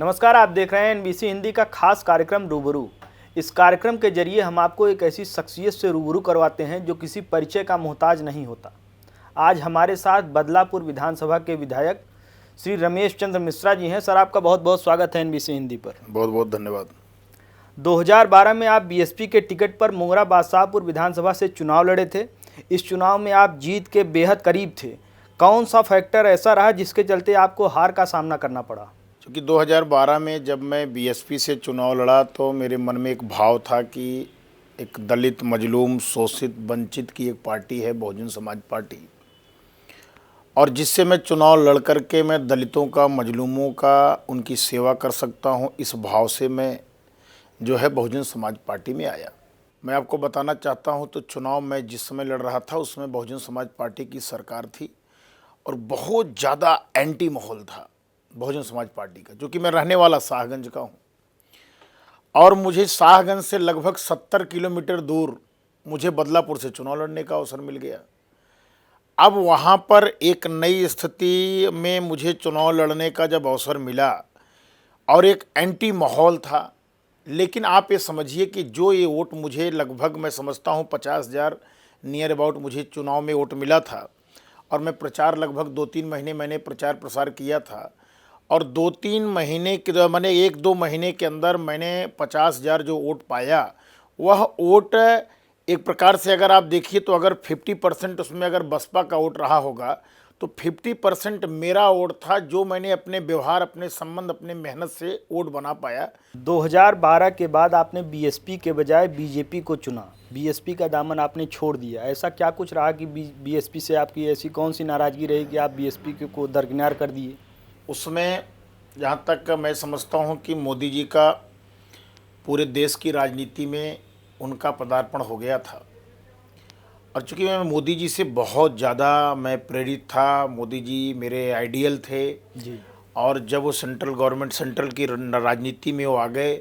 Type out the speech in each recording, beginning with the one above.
नमस्कार, आप देख रहे हैं एनबीसी हिंदी का खास कार्यक्रम रूबरू। इस कार्यक्रम के जरिए हम आपको एक ऐसी शख्सियत से रूबरू करवाते हैं जो किसी परिचय का मोहताज नहीं होता। आज हमारे साथ बदलापुर विधानसभा के विधायक श्री रमेश चंद्र मिश्रा जी हैं। सर, आपका बहुत बहुत स्वागत है एनबीसी हिंदी पर। बहुत बहुत धन्यवाद। 2012 में आप बीएसपी के टिकट पर मुंगरा बादशाहपुर विधानसभा से चुनाव लड़े थे। इस चुनाव में आप जीत के बेहद करीब थे। कौन सा फैक्टर ऐसा रहा जिसके चलते आपको हार का सामना करना पड़ा? क्योंकि 2012 में जब मैं बीएसपी से चुनाव लड़ा तो मेरे मन में एक भाव था कि एक दलित, मजलूम, शोषित, वंचित की एक पार्टी है बहुजन समाज पार्टी, और जिससे मैं चुनाव लड़ कर के मैं दलितों का, मजलूमों का, उनकी सेवा कर सकता हूं, इस भाव से मैं जो है बहुजन समाज पार्टी में आया। मैं आपको बताना चाहता हूं तो चुनाव मैं जिस समय लड़ रहा था उसमें बहुजन समाज पार्टी की सरकार थी और बहुत ज़्यादा एंटी माहौल था बहुजन समाज पार्टी का, जो कि मैं रहने वाला शाहगंज का हूँ, और मुझे शाहगंज से लगभग 70 किलोमीटर दूर मुझे बदलापुर से चुनाव लड़ने का अवसर मिल गया। अब वहाँ पर एक नई स्थिति में मुझे चुनाव लड़ने का जब अवसर मिला और एक एंटी माहौल था, लेकिन आप ये समझिए कि जो ये वोट मुझे लगभग मैं समझता हूँ 50,000 नियर अबाउट मुझे चुनाव में वोट मिला था, और मैं प्रचार लगभग 2-3 महीने मैंने प्रचार प्रसार किया था, और 2-3 महीने के मैंने 1-2 महीने के अंदर मैंने 50,000 जो वोट पाया, वह वोट एक प्रकार से अगर आप देखिए तो अगर 50% उसमें अगर बसपा का वोट रहा होगा तो 50% मेरा वोट था, जो मैंने अपने व्यवहार, अपने संबंध, अपने मेहनत से वोट बना पाया। 2012 के बाद आपने बीएसपी के बजाय बीजेपी को चुना। बीएसपी का दामन आपने छोड़ दिया। ऐसा क्या कुछ रहा कि बीएसपी से आपकी ऐसी कौन सी नाराज़गी रही कि आप बीएसपी को दरकिनार कर दिए? उसमें जहाँ तक मैं समझता हूँ कि मोदी जी का पूरे देश की राजनीति में उनका पदार्पण हो गया था, और चूँकि मैं मोदी जी से बहुत ज़्यादा मैं प्रेरित था, मोदी जी मेरे आइडियल थे जी। और जब वो सेंट्रल गवर्नमेंट, सेंट्रल की राजनीति में वो आ गए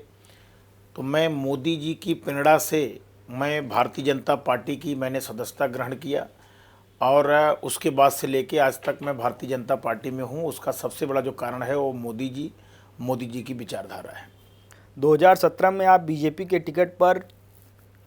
तो मैं मोदी जी की प्रेरणा से मैं भारतीय जनता पार्टी की मैंने सदस्यता ग्रहण किया, और उसके बाद से लेके आज तक मैं भारतीय जनता पार्टी में हूँ। उसका सबसे बड़ा जो कारण है वो मोदी जी की विचारधारा है। 2017 में आप बीजेपी के टिकट पर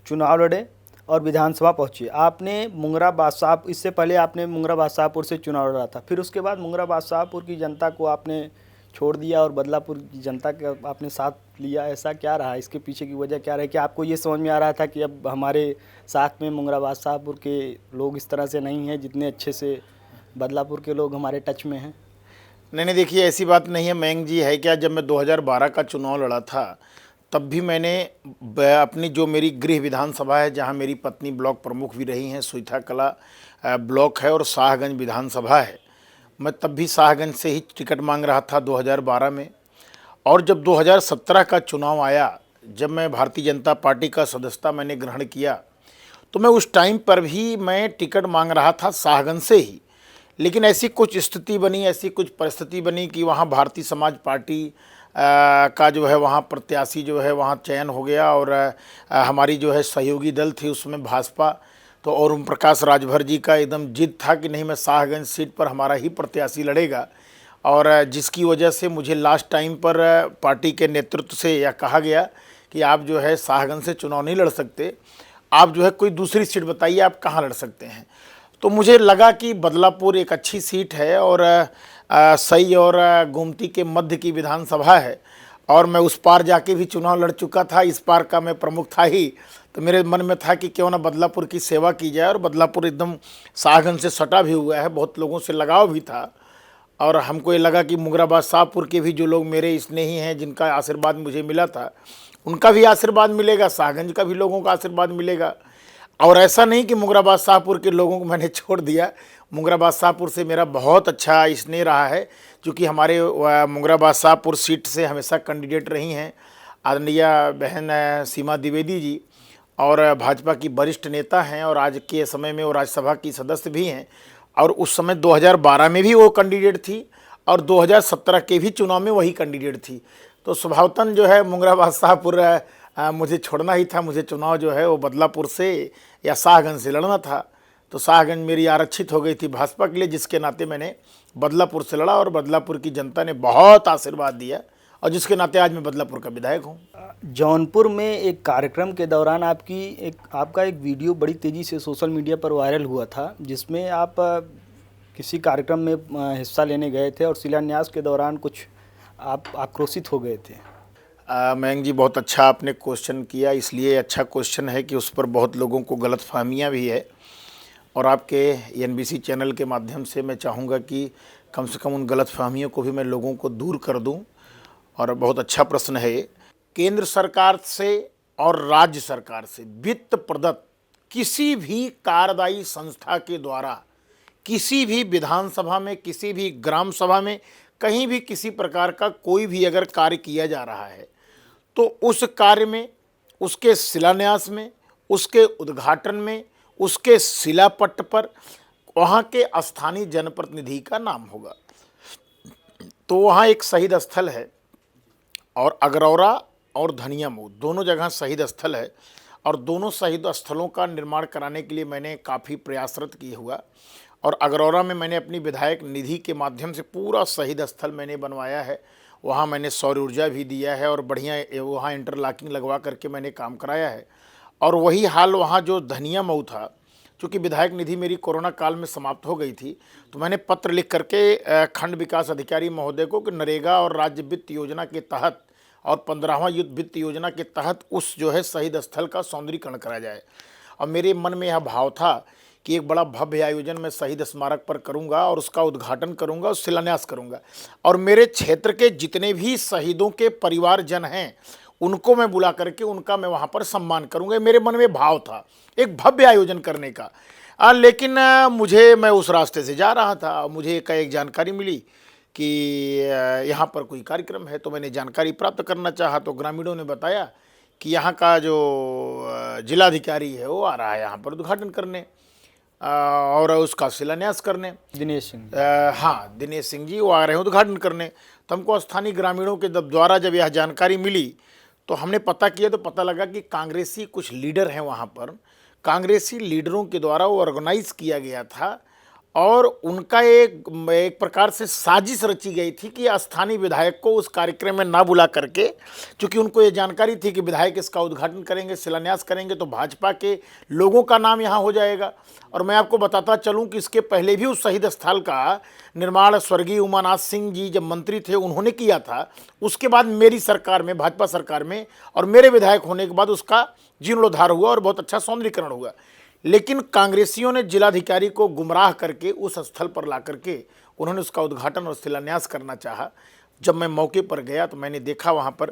चुनाव लड़े और विधानसभा पहुंचे। आपने मुंगरा बादशाह, इससे पहले आपने मुंगरा बादशाहपुर से चुनाव लड़ा था, फिर उसके बाद मुंगरा बादशाहपुर की जनता को आपने छोड़ दिया और बदलापुर की जनता का आपने साथ लिया। ऐसा क्या रहा? इसके पीछे की वजह क्या रही कि आपको ये समझ में आ रहा था कि अब हमारे साथ में मुंगरा बादशाहपुर के लोग इस तरह से नहीं हैं जितने अच्छे से बदलापुर के लोग हमारे टच में हैं? नहीं, देखिए ऐसी बात नहीं है मयंक जी। है क्या, जब मैं 2012 का चुनाव लड़ा था तब भी मैंने अपनी जो मेरी गृह विधानसभा है, जहां मेरी पत्नी ब्लॉक प्रमुख भी रही हैं, सुइथा कला ब्लॉक है और शाहगंज विधानसभा है, मैं तब भी शाहगंज से ही टिकट मांग रहा था 2012 में। और जब 2017 का चुनाव आया, जब मैं भारतीय जनता पार्टी का सदस्यता मैंने ग्रहण किया, तो मैं उस टाइम पर भी मैं टिकट मांग रहा था शाहगंज से ही। लेकिन ऐसी कुछ स्थिति बनी, ऐसी कुछ परिस्थिति बनी कि वहाँ भारतीय समाज पार्टी का जो है वहाँ प्रत्याशी जो है वहाँ चयन हो गया, और हमारी जो है सहयोगी दल थी उसमें भाजपा, तो और ओम प्रकाश राजभर जी का एकदम जिद था कि नहीं, मैं शाहगंज सीट पर हमारा ही प्रत्याशी लड़ेगा, और जिसकी वजह से मुझे लास्ट टाइम पर पार्टी के नेतृत्व से यह कहा गया कि आप जो है शाहगंज से चुनाव नहीं लड़ सकते, आप जो है कोई दूसरी सीट बताइए आप कहाँ लड़ सकते हैं। तो मुझे लगा कि बदलापुर एक अच्छी सीट है और सही और गोमती के मध्य की विधानसभा है, और मैं उस पार जाके भी चुनाव लड़ चुका था, इस पार का मैं प्रमुख था ही, तो मेरे मन में था कि क्यों ना बदलापुर की सेवा की जाए। और बदलापुर एकदम शाहगंज से सटा भी हुआ है, बहुत लोगों से लगाव भी था, और हमको ये लगा कि मुंगरा बादशाहपुर के भी जो लोग मेरे स्नेही हैं, जिनका आशीर्वाद मुझे मिला था, उनका भी आशीर्वाद मिलेगा, शाहगंज का भी लोगों का आशीर्वाद मिलेगा। और ऐसा नहीं कि मुंगरा बादशाहपुर के लोगों को मैंने छोड़ दिया। मुंगरा बादशाहपुर से मेरा बहुत अच्छा स्नेह रहा है, क्योंकि हमारे मुंगरा बादशाहपुर सीट से हमेशा कैंडिडेट रही हैं आदरणीय बहन सीमा द्विवेदी जी, और भाजपा की वरिष्ठ नेता हैं, और आज के समय में वो राज्यसभा की सदस्य भी हैं, और उस समय 2012 में भी वो कैंडिडेट थी, और 2017 के भी चुनाव में वही कैंडिडेट थी। तो स्वभावतन जो है मुंगरा बादशाहपुर मुझे छोड़ना ही था। मुझे चुनाव जो है वो बदलापुर से या शाहगंज से लड़ना था, तो शाहगंज मेरी आरक्षित हो गई थी भाजपा के लिए, जिसके नाते मैंने बदलापुर से लड़ा, और बदलापुर की जनता ने बहुत आशीर्वाद दिया और जिसके नाते आज मैं बदलापुर का विधायक हूँ। जौनपुर में एक कार्यक्रम के दौरान आपका एक वीडियो बड़ी तेज़ी से सोशल मीडिया पर वायरल हुआ था, जिसमें आप किसी कार्यक्रम में हिस्सा लेने गए थे और शिलान्यास के दौरान कुछ आप आक्रोशित हो गए थे। मयंक जी, बहुत अच्छा आपने क्वेश्चन किया। इसलिए अच्छा क्वेश्चन है कि उस पर बहुत लोगों को गलतफहमियां भी है, और आपके एनबीसी चैनल के माध्यम से मैं चाहूँगा कि कम से कम उन गलतफहमियों को भी मैं लोगों को दूर कर दूं। और बहुत अच्छा प्रश्न है। केंद्र सरकार से और राज्य सरकार से वित्त प्रदत्त किसी भी कार्यदायी संस्था के द्वारा किसी भी विधानसभा में, किसी भी ग्राम सभा में, कहीं भी किसी प्रकार का कोई भी अगर कार्य किया जा रहा है तो उस कार्य में, उसके शिलान्यास में, उसके उद्घाटन में, उसके शिलापट पर वहाँ के स्थानीय जनप्रतिनिधि का नाम होगा। तो वहाँ एक शहीद स्थल है, और अगरौरा और धनियामऊ दोनों जगह शहीद स्थल है, और दोनों शहीद स्थलों का निर्माण कराने के लिए मैंने काफ़ी प्रयासरत किए हुआ। और अगरौरा में मैंने अपनी विधायक निधि के माध्यम से पूरा शहीद स्थल मैंने बनवाया है। वहाँ मैंने सौर ऊर्जा भी दिया है और बढ़िया वहाँ इंटरलॉकिंग लगवा करके मैंने काम कराया है। और वही हाल वहाँ जो धनियामऊ था, चूँकि विधायक निधि मेरी कोरोना काल में समाप्त हो गई थी, तो मैंने पत्र लिख करके खंड विकास अधिकारी महोदय को कि नरेगा और राज्य वित्त योजना के तहत और 15वां युद्ध वित्त योजना के तहत उस जो है शहीद स्थल का सौंदर्यीकरण करा जाए। और मेरे मन में यह भाव था कि एक बड़ा भव्य आयोजन मैं शहीद स्मारक पर करूंगा और उसका उद्घाटन करूंगा और शिलान्यास करूंगा, और मेरे क्षेत्र के जितने भी शहीदों के परिवारजन हैं उनको मैं बुला करके उनका मैं वहां पर सम्मान करूंगा। मेरे मन में भाव था एक भव्य आयोजन करने का। लेकिन मैं उस रास्ते से जा रहा था, मुझे एक जानकारी मिली कि यहाँ पर कोई कार्यक्रम है। तो मैंने जानकारी प्राप्त करना चाहा, तो ग्रामीणों ने बताया कि यहाँ का जो जिलाधिकारी है वो आ रहा है यहाँ पर उद्घाटन करने और उसका शिलान्यास करने। दिनेश सिंह, हाँ, दिनेश सिंह जी वो आ रहे हैं उद्घाटन करने। तो हमको स्थानीय ग्रामीणों के द्वारा जब यह जानकारी मिली तो हमने पता किया, तो पता लगा कि कांग्रेसी कुछ लीडर हैं वहाँ पर, कांग्रेसी लीडरों के द्वारा वो ऑर्गेनाइज किया गया था, और उनका एक प्रकार से साजिश रची गई थी कि स्थानीय विधायक को उस कार्यक्रम में ना बुला करके, क्योंकि उनको ये जानकारी थी कि विधायक इसका उद्घाटन करेंगे, शिलान्यास करेंगे तो भाजपा के लोगों का नाम यहाँ हो जाएगा। और मैं आपको बताता चलूँ कि इसके पहले भी उस शहीद स्थल का निर्माण स्वर्गीय उमानाथ सिंह जी जब मंत्री थे उन्होंने किया था। उसके बाद मेरी सरकार में, भाजपा सरकार में, और मेरे विधायक होने के बाद उसका जीर्णोद्धार हुआ और बहुत अच्छा सौंदर्यीकरण हुआ। लेकिन कांग्रेसियों ने जिलाधिकारी को गुमराह करके उस स्थल पर ला करके उन्होंने उसका उद्घाटन और शिलान्यास करना चाहा। जब मैं मौके पर गया तो मैंने देखा वहाँ पर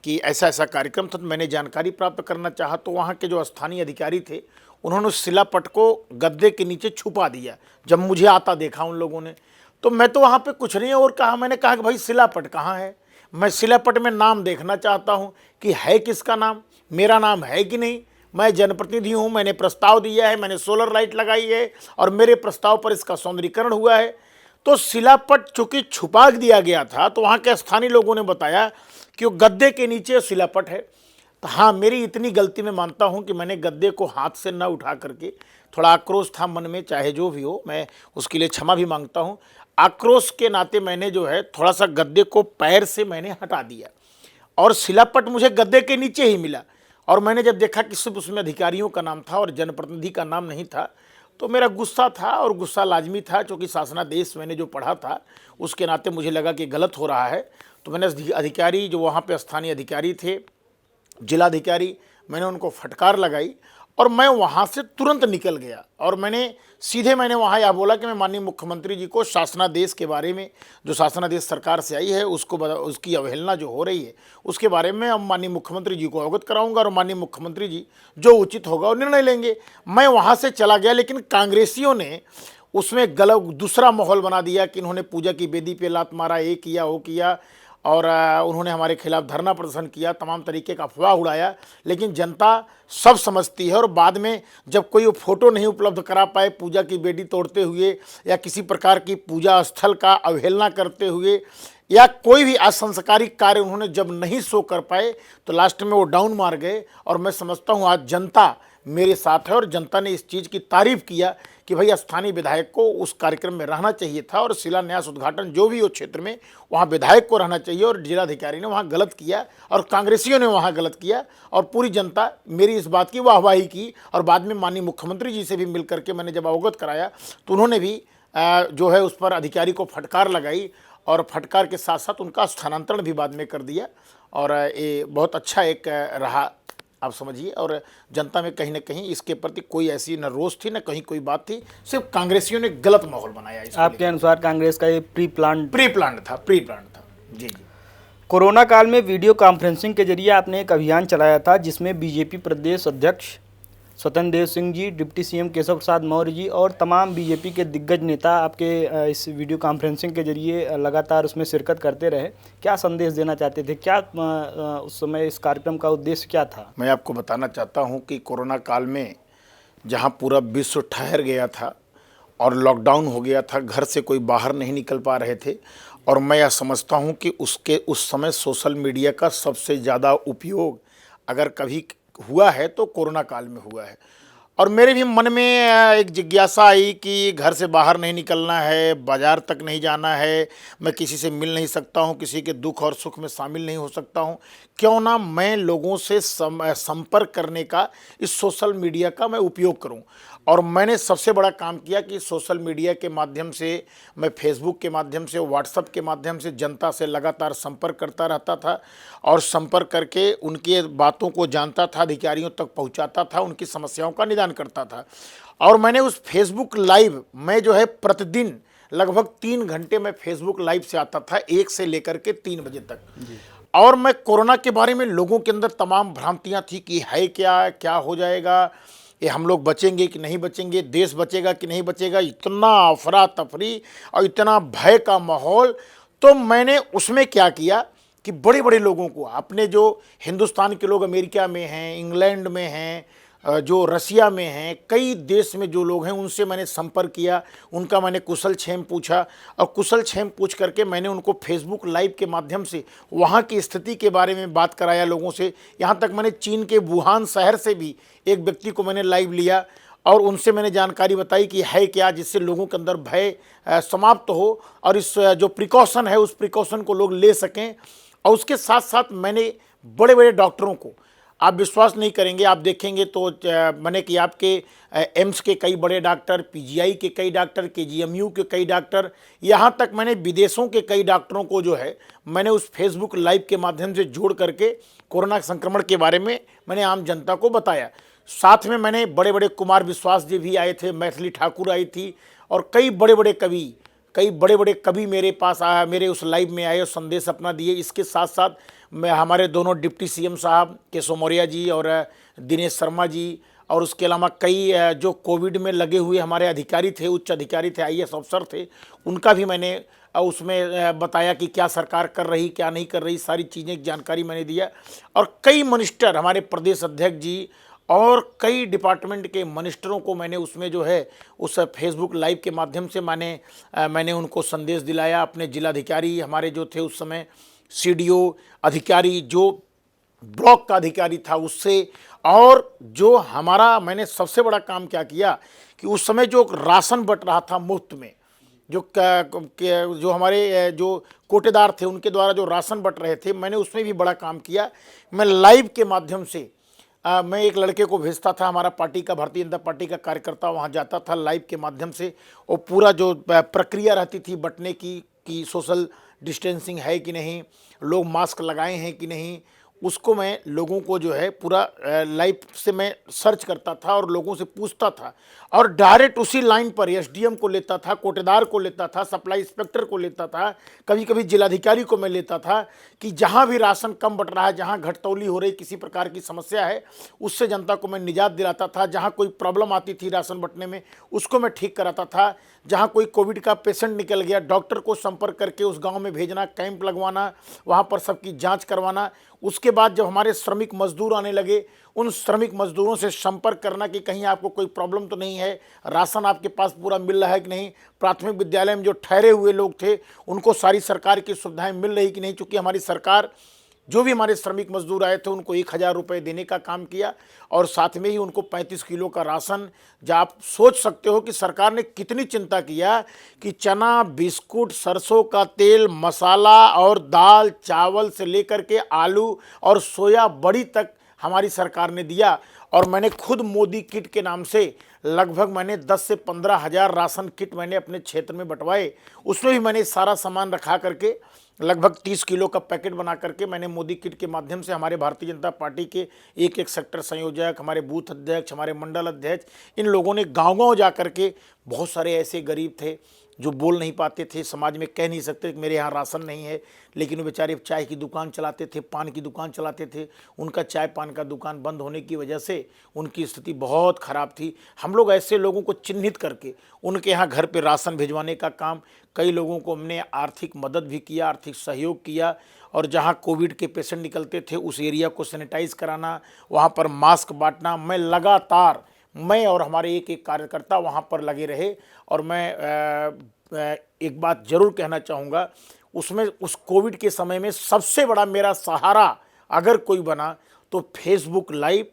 कि ऐसा ऐसा कार्यक्रम था, तो मैंने जानकारी प्राप्त करना चाहा। तो वहाँ के जो स्थानीय अधिकारी थे उन्होंने उस शिलापट को गद्दे के नीचे छुपा दिया। जब मुझे आता देखा उन लोगों ने, तो मैं तो वहाँ पर कुछ नहीं और कहा, मैंने कहा कि भाई शिलापट कहाँ है, मैं शिलापट में नाम देखना चाहता हूँ कि है किसका नाम, मेरा नाम है कि नहीं। मैं जनप्रतिनिधि हूँ, मैंने प्रस्ताव दिया है, मैंने सोलर लाइट लगाई है और मेरे प्रस्ताव पर इसका सौंदर्यीकरण हुआ है। तो शिलापट चूँकि छुपा दिया गया था, तो वहाँ के स्थानीय लोगों ने बताया कि वो गद्दे के नीचे शिलापट है। तो हाँ, मेरी इतनी गलती मैं मानता हूँ कि मैंने गद्दे को हाथ से न उठा करके, थोड़ा आक्रोश था मन में, चाहे जो भी हो, मैं उसके लिए क्षमा भी मांगता हूँ। आक्रोश के नाते मैंने जो है थोड़ा सा गद्दे को पैर से मैंने हटा दिया और शिलापट मुझे गद्दे के नीचे ही मिला। और मैंने जब देखा कि सिर्फ उसमें अधिकारियों का नाम था और जनप्रतिनिधि का नाम नहीं था, तो मेरा गुस्सा था, और गुस्सा लाजमी था क्योंकि शासनादेश मैंने जो पढ़ा था उसके नाते मुझे लगा कि गलत हो रहा है। तो मैंने अधिकारी जो वहाँ पे स्थानीय अधिकारी थे, जिलाधिकारी, मैंने उनको फटकार लगाई और मैं वहाँ से तुरंत निकल गया। और मैंने वहाँ यह बोला कि मैं माननीय मुख्यमंत्री जी को शासनादेश के बारे में, जो शासनादेश सरकार से आई है उसकी अवहेलना जो हो रही है उसके बारे में हम माननीय मुख्यमंत्री जी को अवगत कराऊंगा, और माननीय मुख्यमंत्री जी जो उचित होगा वो निर्णय लेंगे। मैं वहाँ से चला गया, लेकिन कांग्रेसियों ने उसमें गलत दूसरा माहौल बना दिया कि इन्होंने पूजा की बेदी पे लात मारा, ये किया वो किया, और उन्होंने हमारे खिलाफ धरना प्रदर्शन किया, तमाम तरीके का अफवाह उड़ाया। लेकिन जनता सब समझती है, और बाद में जब कोई वो फोटो नहीं उपलब्ध करा पाए पूजा की बेदी तोड़ते हुए या किसी प्रकार की पूजा स्थल का अवहेलना करते हुए या कोई भी असंस्कारिक कार्य उन्होंने जब नहीं शो कर पाए, तो लास्ट में वो डाउन मार गए। और मैं समझता हूँ आज जनता मेरे साथ है और जनता ने इस चीज़ की तारीफ किया कि भाई स्थानीय विधायक को उस कार्यक्रम में रहना चाहिए था और शिलान्यास उद्घाटन जो भी हो क्षेत्र में वहाँ विधायक को रहना चाहिए और जिलाधिकारी ने वहाँ गलत किया और कांग्रेसियों ने वहाँ गलत किया और पूरी जनता मेरी इस बात की वाहवाही की। और बाद में माननीय मुख्यमंत्री जी से भी मिल करके मैंने जब अवगत कराया तो उन्होंने भी जो है उस पर अधिकारी को फटकार लगाई और फटकार के साथ साथ उनका स्थानांतरण भी बाद में कर दिया। और ये बहुत अच्छा एक रहा, आप समझिए। और जनता में कहीं ना कहीं इसके प्रति कोई ऐसी न रोष थी न कहीं कोई बात थी, सिर्फ कांग्रेसियों ने गलत माहौल बनाया। आपके अनुसार कांग्रेस का ये प्री प्लान था जी जी। कोरोना काल में वीडियो कॉन्फ्रेंसिंग के जरिए आपने एक अभियान चलाया था जिसमें बीजेपी प्रदेश अध्यक्ष स्वतंत्र देव सिंह जी, डिप्टी सीएम केशव प्रसाद मौर्य जी और तमाम बीजेपी के दिग्गज नेता आपके इस वीडियो कॉन्फ्रेंसिंग के जरिए लगातार उसमें शिरकत करते रहे। क्या संदेश देना चाहते थे? क्या उस समय इस कार्यक्रम का उद्देश्य क्या था? मैं आपको बताना चाहता हूं कि कोरोना काल में जहां पूरा विश्व ठहर गया था और लॉकडाउन हो गया था, घर से कोई बाहर नहीं निकल पा रहे थे, और मैं यह समझता हूं कि उस समय सोशल मीडिया का सबसे ज़्यादा उपयोग अगर कभी हुआ है तो कोरोना काल में हुआ है। और मेरे भी मन में एक जिज्ञासा आई कि घर से बाहर नहीं निकलना है, बाज़ार तक नहीं जाना है, मैं किसी से मिल नहीं सकता हूँ, किसी के दुख और सुख में शामिल नहीं हो सकता हूँ, क्यों ना मैं लोगों से संपर्क करने का इस सोशल मीडिया का मैं उपयोग करूँ। और मैंने सबसे बड़ा काम किया कि सोशल मीडिया के माध्यम से, मैं फेसबुक के माध्यम से, व्हाट्सएप के माध्यम से जनता से लगातार संपर्क करता रहता था और संपर्क करके उनके बातों को जानता था, अधिकारियों तक पहुंचाता था, उनकी समस्याओं का निदान करता था। और मैंने उस फेसबुक लाइव में जो है प्रतिदिन लगभग 3 घंटे में फेसबुक लाइव से आता था, 1 से लेकर के 3 बजे तक। और मैं कोरोना के बारे में लोगों के अंदर तमाम भ्रांतियाँ थी कि है क्या हो जाएगा, ये हम लोग बचेंगे कि नहीं बचेंगे, देश बचेगा कि नहीं बचेगा, इतना अफरा तफरी और इतना भय का माहौल। तो मैंने उसमें क्या किया कि बड़े बड़े लोगों को, अपने जो हिंदुस्तान के लोग अमेरिका में हैं, इंग्लैंड में हैं, जो रसिया में हैं, कई देश में जो लोग हैं, उनसे मैंने संपर्क किया, उनका मैंने कुशल क्षेम पूछा और कुशल क्षेम पूछ करके मैंने उनको फेसबुक लाइव के माध्यम से वहाँ की स्थिति के बारे में बात कराया लोगों से। यहाँ तक मैंने चीन के वुहान शहर से भी एक व्यक्ति को मैंने लाइव लिया और उनसे मैंने जानकारी बताई कि है क्या, जिससे लोगों के अंदर भय समाप्त हो और इस जो प्रिकॉशन है उस प्रिकॉशन को लोग ले सकें। और उसके साथ साथ मैंने बड़े बड़े डॉक्टरों को, आप विश्वास नहीं करेंगे, आप देखेंगे तो मैंने कि आपके एम्स के कई बड़े डॉक्टर, पीजीआई के कई डॉक्टर, केजीएमयू के कई डॉक्टर, यहाँ तक मैंने विदेशों के कई डॉक्टरों को जो है मैंने उस फेसबुक लाइव के माध्यम से जोड़ करके कोरोना संक्रमण के बारे में मैंने आम जनता को बताया। साथ में मैंने बड़े बड़े कुमार विश्वास जी भी आए थे, मैथिली ठाकुर आई थी और कई बड़े बड़े कवि मेरे पास आया, मेरे उस लाइव में आए और संदेश अपना दिए। इसके साथ साथ मैं हमारे दोनों डिप्टी सीएम साहब केशव मौर्य जी और दिनेश शर्मा जी, और उसके अलावा कई जो कोविड में लगे हुए हमारे अधिकारी थे, उच्च अधिकारी थे, आईएएस अफसर थे, उनका भी मैंने उसमें बताया कि क्या सरकार कर रही, क्या नहीं कर रही, सारी चीज़ें जानकारी मैंने दिया। और कई मिनिस्टर, हमारे प्रदेश अध्यक्ष जी और कई डिपार्टमेंट के मिनिस्टरों को मैंने उसमें जो है उस फेसबुक लाइव के माध्यम से मैंने उनको संदेश दिलाया। अपने जिलाधिकारी हमारे जो थे उस समय, सीडीओ अधिकारी, जो ब्लॉक का अधिकारी था उससे, और जो हमारा, मैंने सबसे बड़ा काम क्या किया कि उस समय जो राशन बंट रहा था मुफ्त में, जो हमारे जो कोटेदार थे उनके द्वारा जो राशन बंट रहे थे, मैंने उसमें भी बड़ा काम किया। मैं लाइव के माध्यम से मैं एक लड़के को भेजता था, हमारा पार्टी का, भारतीय जनता पार्टी का कार्यकर्ता वहाँ जाता था, लाइव के माध्यम से वो पूरा जो प्रक्रिया रहती थी बंटने की कि सोशल डिस्टेंसिंग है कि नहीं, लोग मास्क लगाए हैं कि नहीं, उसको मैं लोगों को जो है पूरा लाइव से मैं सर्च करता था और लोगों से पूछता था और डायरेक्ट उसी लाइन पर एसडीएम को लेता था, कोटेदार को लेता था, सप्लाई इंस्पेक्टर को लेता था, कभी कभी जिलाधिकारी को मैं लेता था कि जहां भी राशन कम बट रहा है, जहां घटतौली हो रही, किसी प्रकार की समस्या है, उससे जनता को मैं निजात दिलाता था। जहां कोई प्रॉब्लम आती थी राशन बंटने में, उसको मैं ठीक कराता था। जहां कोई कोविड का पेशेंट निकल गया, डॉक्टर को संपर्क करके उस गांव में भेजना, कैंप लगवाना, वहां पर सबकी जांच करवाना। उसके बाद जब हमारे श्रमिक मजदूर आने लगे, उन श्रमिक मजदूरों से संपर्क करना कि कहीं आपको कोई प्रॉब्लम तो नहीं है, राशन आपके पास पूरा मिल रहा है कि नहीं, प्राथमिक विद्यालय में जो ठहरे हुए लोग थे उनको सारी सरकार की सुविधाएं मिल रही कि नहीं। चूँकि हमारी सरकार जो भी हमारे श्रमिक मजदूर आए थे उनको 1,000 रुपये देने का काम किया और साथ में ही उनको 35 किलो का राशन। जब आप सोच सकते हो कि सरकार ने कितनी चिंता किया कि चना, बिस्कुट, सरसों का तेल, मसाला और दाल, चावल से लेकर के आलू और सोया बड़ी तक हमारी सरकार ने दिया। और मैंने खुद मोदी किट के नाम से लगभग मैंने 10 से 15 हज़ार राशन किट मैंने अपने क्षेत्र में बंटवाए। उसमें भी मैंने सारा सामान रखा करके लगभग 30 किलो का पैकेट बना करके मैंने मोदी किट के माध्यम से हमारे भारतीय जनता पार्टी के एक एक सेक्टर संयोजक, हमारे बूथ अध्यक्ष, हमारे मंडल अध्यक्ष, इन लोगों ने गांव-गांव जा करके, बहुत सारे ऐसे गरीब थे जो बोल नहीं पाते थे, समाज में कह नहीं सकते कि मेरे यहाँ राशन नहीं है, लेकिन वो बेचारे चाय की दुकान चलाते थे, पान की दुकान चलाते थे। उनका चाय पान का दुकान बंद होने की वजह से उनकी स्थिति बहुत ख़राब थी। हम लोग ऐसे लोगों को चिन्हित करके उनके यहाँ घर पे राशन भिजवाने का काम, कई लोगों को हमने आर्थिक मदद भी किया, आर्थिक सहयोग किया। और जहाँ कोविड के पेशेंट निकलते थे उस एरिया को सैनिटाइज कराना, वहाँ पर मास्क बांटना, मैं और हमारे एक एक कार्यकर्ता वहाँ पर लगे रहे। और मैं एक बात ज़रूर कहना चाहूँगा, उसमें उस कोविड के समय में सबसे बड़ा मेरा सहारा अगर कोई बना तो फेसबुक लाइव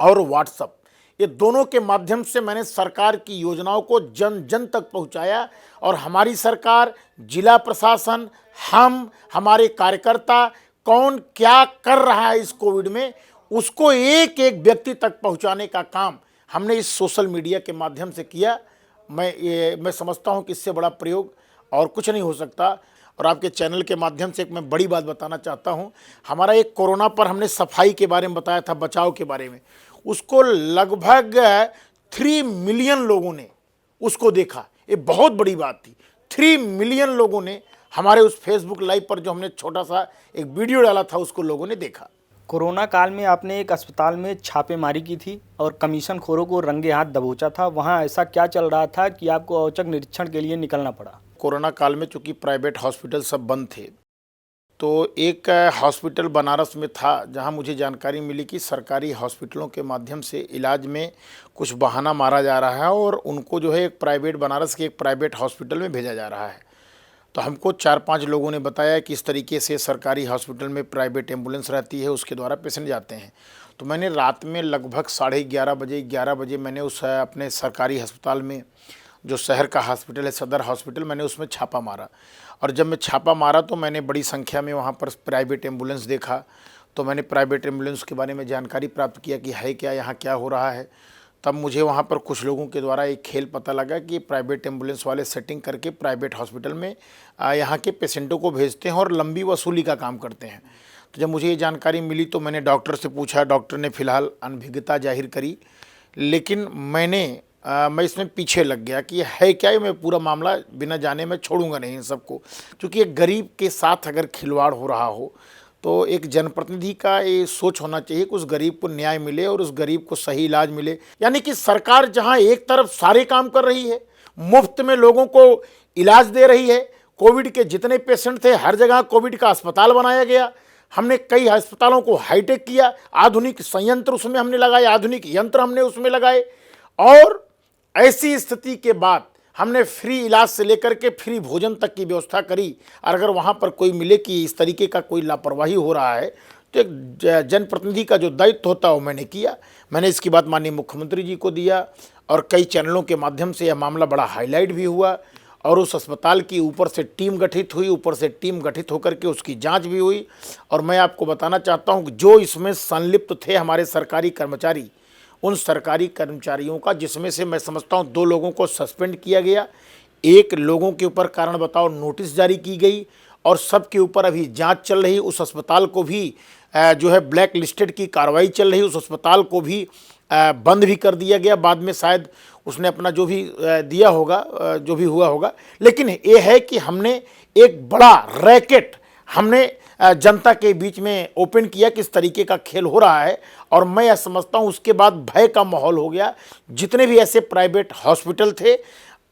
और व्हाट्सएप, ये दोनों के माध्यम से मैंने सरकार की योजनाओं को जन जन तक पहुंचाया। और हमारी सरकार, जिला प्रशासन, हमारे कार्यकर्ता कौन क्या कर रहा है इस कोविड में, उसको एक एक व्यक्ति तक पहुंचाने का काम हमने इस सोशल मीडिया के माध्यम से किया। मैं समझता हूं कि इससे बड़ा प्रयोग और कुछ नहीं हो सकता। और आपके चैनल के माध्यम से एक मैं बड़ी बात बताना चाहता हूं, हमारा एक कोरोना पर हमने सफाई के बारे में बताया था, बचाव के बारे में, उसको लगभग 3 मिलियन लोगों ने उसको देखा। ये बहुत बड़ी बात थी। 3 मिलियन लोगों ने हमारे उस फेसबुक लाइव पर जो हमने छोटा सा एक वीडियो डाला था उसको लोगों ने देखा। कोरोना काल में आपने एक अस्पताल में छापेमारी की थी और कमीशन खोरों को रंगे हाथ दबोचा था। वहां ऐसा क्या चल रहा था कि आपको औचक निरीक्षण के लिए निकलना पड़ा? कोरोना काल में चूंकि प्राइवेट हॉस्पिटल सब बंद थे, तो एक हॉस्पिटल बनारस में था जहां मुझे जानकारी मिली कि सरकारी हॉस्पिटलों के माध्यम से इलाज में कुछ बहाना मारा जा रहा है और उनको जो है एक प्राइवेट, बनारस के एक प्राइवेट हॉस्पिटल में भेजा जा रहा है। तो हमको 4-5 लोगों ने बताया कि इस तरीके से सरकारी हॉस्पिटल में प्राइवेट एम्बुलेंस रहती है, उसके द्वारा पेशेंट जाते हैं। तो मैंने रात में लगभग 11:30 बजे मैंने उस अपने सरकारी अस्पताल में, जो शहर का हॉस्पिटल है, सदर हॉस्पिटल, मैंने उसमें छापा मारा। और जब मैं छापा मारा तो मैंने बड़ी संख्या में वहाँ पर प्राइवेट एम्बुलेंस देखा। तो मैंने प्राइवेट एम्बुलेंस के बारे में जानकारी प्राप्त किया कि है क्या, यहाँ क्या हो रहा है। तब मुझे वहाँ पर कुछ लोगों के द्वारा एक खेल पता लगा कि प्राइवेट एम्बुलेंस वाले सेटिंग करके प्राइवेट हॉस्पिटल में यहाँ के पेशेंटों को भेजते हैं और लंबी वसूली का काम करते हैं। तो जब मुझे ये जानकारी मिली तो मैंने डॉक्टर से पूछा। डॉक्टर ने फिलहाल अनभिज्ञता जाहिर करी, लेकिन मैं इसमें पीछे लग गया कि है क्या, ये मैं पूरा मामला बिना जाने मैं छोड़ूंगा नहीं इन सबको। क्योंकि एक गरीब के साथ अगर खिलवाड़ हो रहा हो तो एक जनप्रतिनिधि का ये सोच होना चाहिए कि उस गरीब को न्याय मिले और उस गरीब को सही इलाज मिले। यानी कि सरकार जहां एक तरफ सारे काम कर रही है, मुफ्त में लोगों को इलाज दे रही है, कोविड के जितने पेशेंट थे हर जगह कोविड का अस्पताल बनाया गया, हमने कई अस्पतालों को हाईटेक किया, आधुनिक संयंत्र उसमें हमने लगाए, आधुनिक यंत्र हमने उसमें लगाए। और ऐसी स्थिति के बाद हमने फ्री इलाज से लेकर के फ्री भोजन तक की व्यवस्था करी। और अगर वहाँ पर कोई मिले कि इस तरीके का कोई लापरवाही हो रहा है तो एक जनप्रतिनिधि का जो दायित्व होता है वो मैंने किया। मैंने इसकी बात माननीय मुख्यमंत्री जी को दिया और कई चैनलों के माध्यम से यह मामला बड़ा हाईलाइट भी हुआ। और उस अस्पताल की ऊपर से टीम गठित हुई, ऊपर से टीम गठित होकर के उसकी जांच भी हुई। और मैं आपको बताना चाहता हूँ कि जो इसमें संलिप्त थे हमारे सरकारी कर्मचारी, उन सरकारी कर्मचारियों का, जिसमें से मैं समझता हूं 2 लोगों को सस्पेंड किया गया, 1 लोगों के ऊपर कारण बताओ नोटिस जारी की गई और सब के ऊपर अभी जांच चल रही। उस अस्पताल को भी जो है ब्लैक लिस्टेड की कार्रवाई चल रही, उस अस्पताल को भी बंद भी कर दिया गया। बाद में शायद उसने अपना जो भी दिया होगा, जो भी हुआ होगा। लेकिन ये है कि हमने एक बड़ा रैकेट हमने जनता के बीच में ओपन किया कि इस तरीके का खेल हो रहा है। और मैं यह समझता हूं उसके बाद भय का माहौल हो गया। जितने भी ऐसे प्राइवेट हॉस्पिटल थे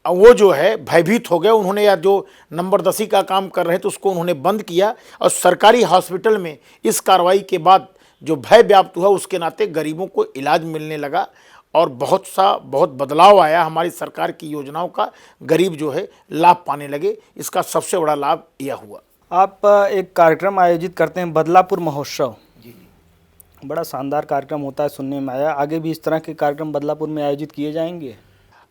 वो जो है भयभीत हो गए। उन्होंने या जो नंबरदसी का काम कर रहे थे उसको उन्होंने बंद किया। और सरकारी हॉस्पिटल में इस कार्रवाई के बाद जो भय व्याप्त हुआ, उसके नाते गरीबों को इलाज मिलने लगा और बहुत बदलाव आया। हमारी सरकार की योजनाओं का गरीब जो है लाभ पाने लगे। इसका सबसे बड़ा लाभ यह हुआ। आप एक कार्यक्रम आयोजित करते हैं बदलापुर महोत्सव। जी। बड़ा शानदार कार्यक्रम होता है, सुनने में आया। आगे भी इस तरह के कार्यक्रम बदलापुर में आयोजित किए जाएंगे?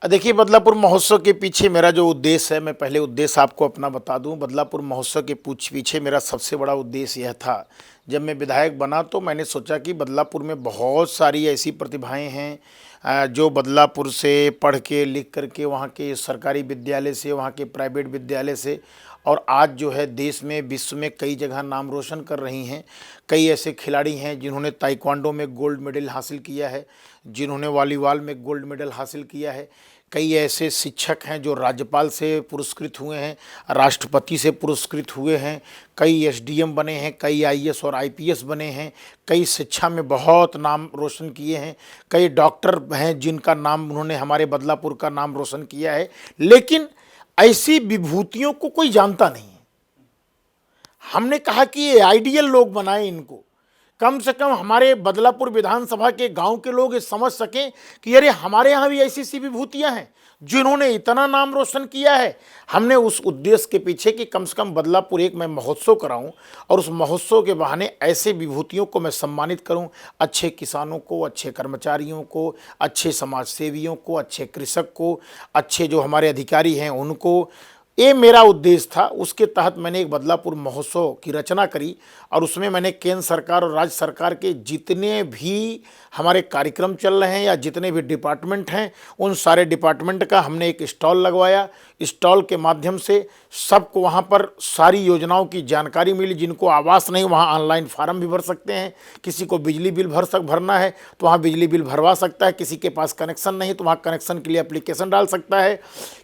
देखिए, बदलापुर महोत्सव के पीछे मेरा जो उद्देश्य है, मैं पहले उद्देश्य आपको अपना बता दूं। बदलापुर महोत्सव के पीछे मेरा सबसे बड़ा उद्देश्य यह था, जब मैं विधायक बना तो मैंने सोचा कि बदलापुर में बहुत सारी ऐसी प्रतिभाएं हैं जो बदलापुर से पढ़ के लिख करके वहाँ के सरकारी विद्यालय से, वहाँ के प्राइवेट विद्यालय से, और आज जो है देश में, विश्व में कई जगह नाम रोशन कर रही हैं। कई ऐसे खिलाड़ी हैं जिन्होंने ताइक्वांडो में गोल्ड मेडल हासिल किया है, जिन्होंने वॉलीबॉल में गोल्ड मेडल हासिल किया है। कई ऐसे शिक्षक हैं जो राज्यपाल से पुरस्कृत हुए हैं, राष्ट्रपति से पुरस्कृत हुए हैं। कई एसडीएम बने हैं, कई आईएएस और आईपीएस बने हैं। कई शिक्षा में बहुत नाम रोशन किए हैं। कई डॉक्टर हैं जिनका नाम, उन्होंने हमारे बदलापुर का नाम रोशन किया है। लेकिन ऐसी विभूतियों को कोई जानता नहीं है। हमने कहा कि ये आइडियल लोग बनाए इनको, कम से कम हमारे बदलापुर विधानसभा के गांव के लोग ये समझ सकें कि अरे हमारे यहाँ भी ऐसी सी विभूतियाँ हैं जिन्होंने इतना नाम रोशन किया है। हमने उस उद्देश्य के पीछे कि कम से कम बदलापुर एक मैं महोत्सव कराऊं और उस महोत्सव के बहाने ऐसे विभूतियों को मैं सम्मानित करूं, अच्छे किसानों को, अच्छे कर्मचारियों को, अच्छे समाज सेवियों को, अच्छे कृषक को, अच्छे जो हमारे अधिकारी हैं उनको। ये मेरा उद्देश्य था। उसके तहत मैंने एक बदलापुर महोत्सव की रचना करी और उसमें मैंने केंद्र सरकार और राज्य सरकार के जितने भी हमारे कार्यक्रम चल रहे हैं या जितने भी डिपार्टमेंट हैं, उन सारे डिपार्टमेंट का हमने एक स्टॉल लगवाया। स्टॉल के माध्यम से सबको वहाँ पर सारी योजनाओं की जानकारी मिली। जिनको आवास नहीं, वहाँ ऑनलाइन फार्म भी भर सकते हैं। किसी को बिजली बिल भरना है तो वहाँ बिजली बिल भरवा सकता है। किसी के पास कनेक्शन नहीं तो वहाँ कनेक्शन के लिए एप्लीकेशन डाल सकता है।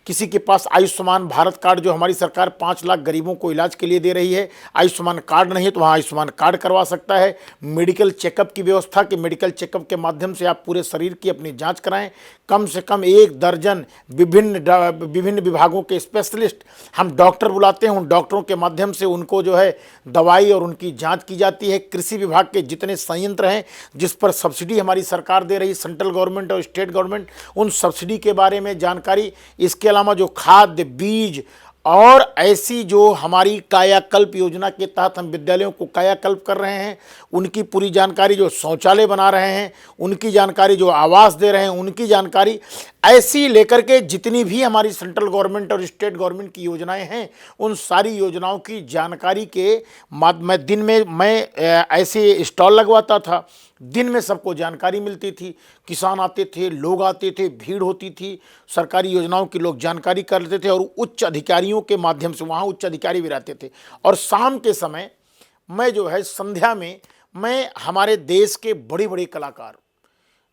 किसी के पास आयुष्मान भारत कार्ड, जो हमारी सरकार 5 लाख गरीबों को इलाज के लिए दे रही है, आयुष्मान कार्ड नहीं है तो वहाँ आयुष्मान कार्ड करवा सकता है। मेडिकल चेकअप की व्यवस्था, कि मेडिकल चेकअप के माध्यम से आप पूरे शरीर की अपनी जांच कराएं। कम से कम 1 दर्जन विभिन्न विभागों के स्पेशलिस्ट हम डॉक्टर बुलाते हैं। उन डॉक्टरों के माध्यम से उनको जो है दवाई और उनकी जांच की जाती है। कृषि विभाग के जितने संयंत्र हैं जिस पर सब्सिडी हमारी सरकार दे रही, सेंट्रल गवर्नमेंट और स्टेट गवर्नमेंट, उन सब्सिडी के बारे में जानकारी। इसके अलावा जो खाद्य, बीज और ऐसी जो हमारी कायाकल्प योजना के तहत हम विद्यालयों को कायाकल्प कर रहे हैं, उनकी पूरी जानकारी। जो शौचालय बना रहे हैं उनकी जानकारी, जो आवास दे रहे हैं उनकी जानकारी, ऐसी लेकर के जितनी भी हमारी सेंट्रल गवर्नमेंट और स्टेट गवर्नमेंट की योजनाएं हैं, उन सारी योजनाओं की जानकारी के मैं दिन में ऐसे स्टॉल लगवाता था। दिन में सबको जानकारी मिलती थी। किसान आते थे, लोग आते थे, भीड़ होती थी, सरकारी योजनाओं की लोग जानकारी कर लेते थे और उच्च अधिकारियों के माध्यम से वहाँ उच्च अधिकारी भी रहते थे। और शाम के समय मैं जो है संध्या में मैं हमारे देश के बड़े बड़े कलाकार,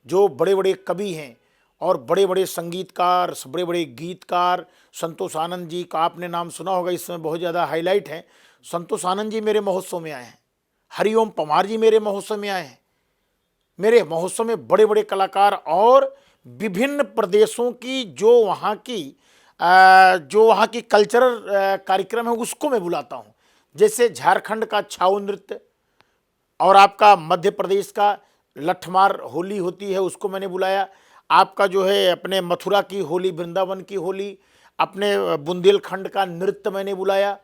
जो बड़े बड़े कवि हैं और बड़े बड़े संगीतकार, बड़े बड़े गीतकार, संतोष आनंद जी का आपने नाम सुना होगा, इस समय बहुत ज़्यादा हाईलाइट हैं। संतोष आनंद जी मेरे महोत्सव में आए हैं। हरिओम पंवार जी मेरे महोत्सव में आए हैं। मेरे महोत्सव में बड़े बड़े कलाकार और विभिन्न प्रदेशों की जो वहाँ की कल्चरल कार्यक्रम है उसको मैं बुलाता हूँ। जैसे झारखंड का छाऊ नृत्य और आपका मध्य प्रदेश का लठमार होली होती है, उसको मैंने बुलाया। आपका जो है अपने मथुरा की होली, वृंदावन की होली, अपने बुंदेलखंड का नृत्य मैंने बुलाया,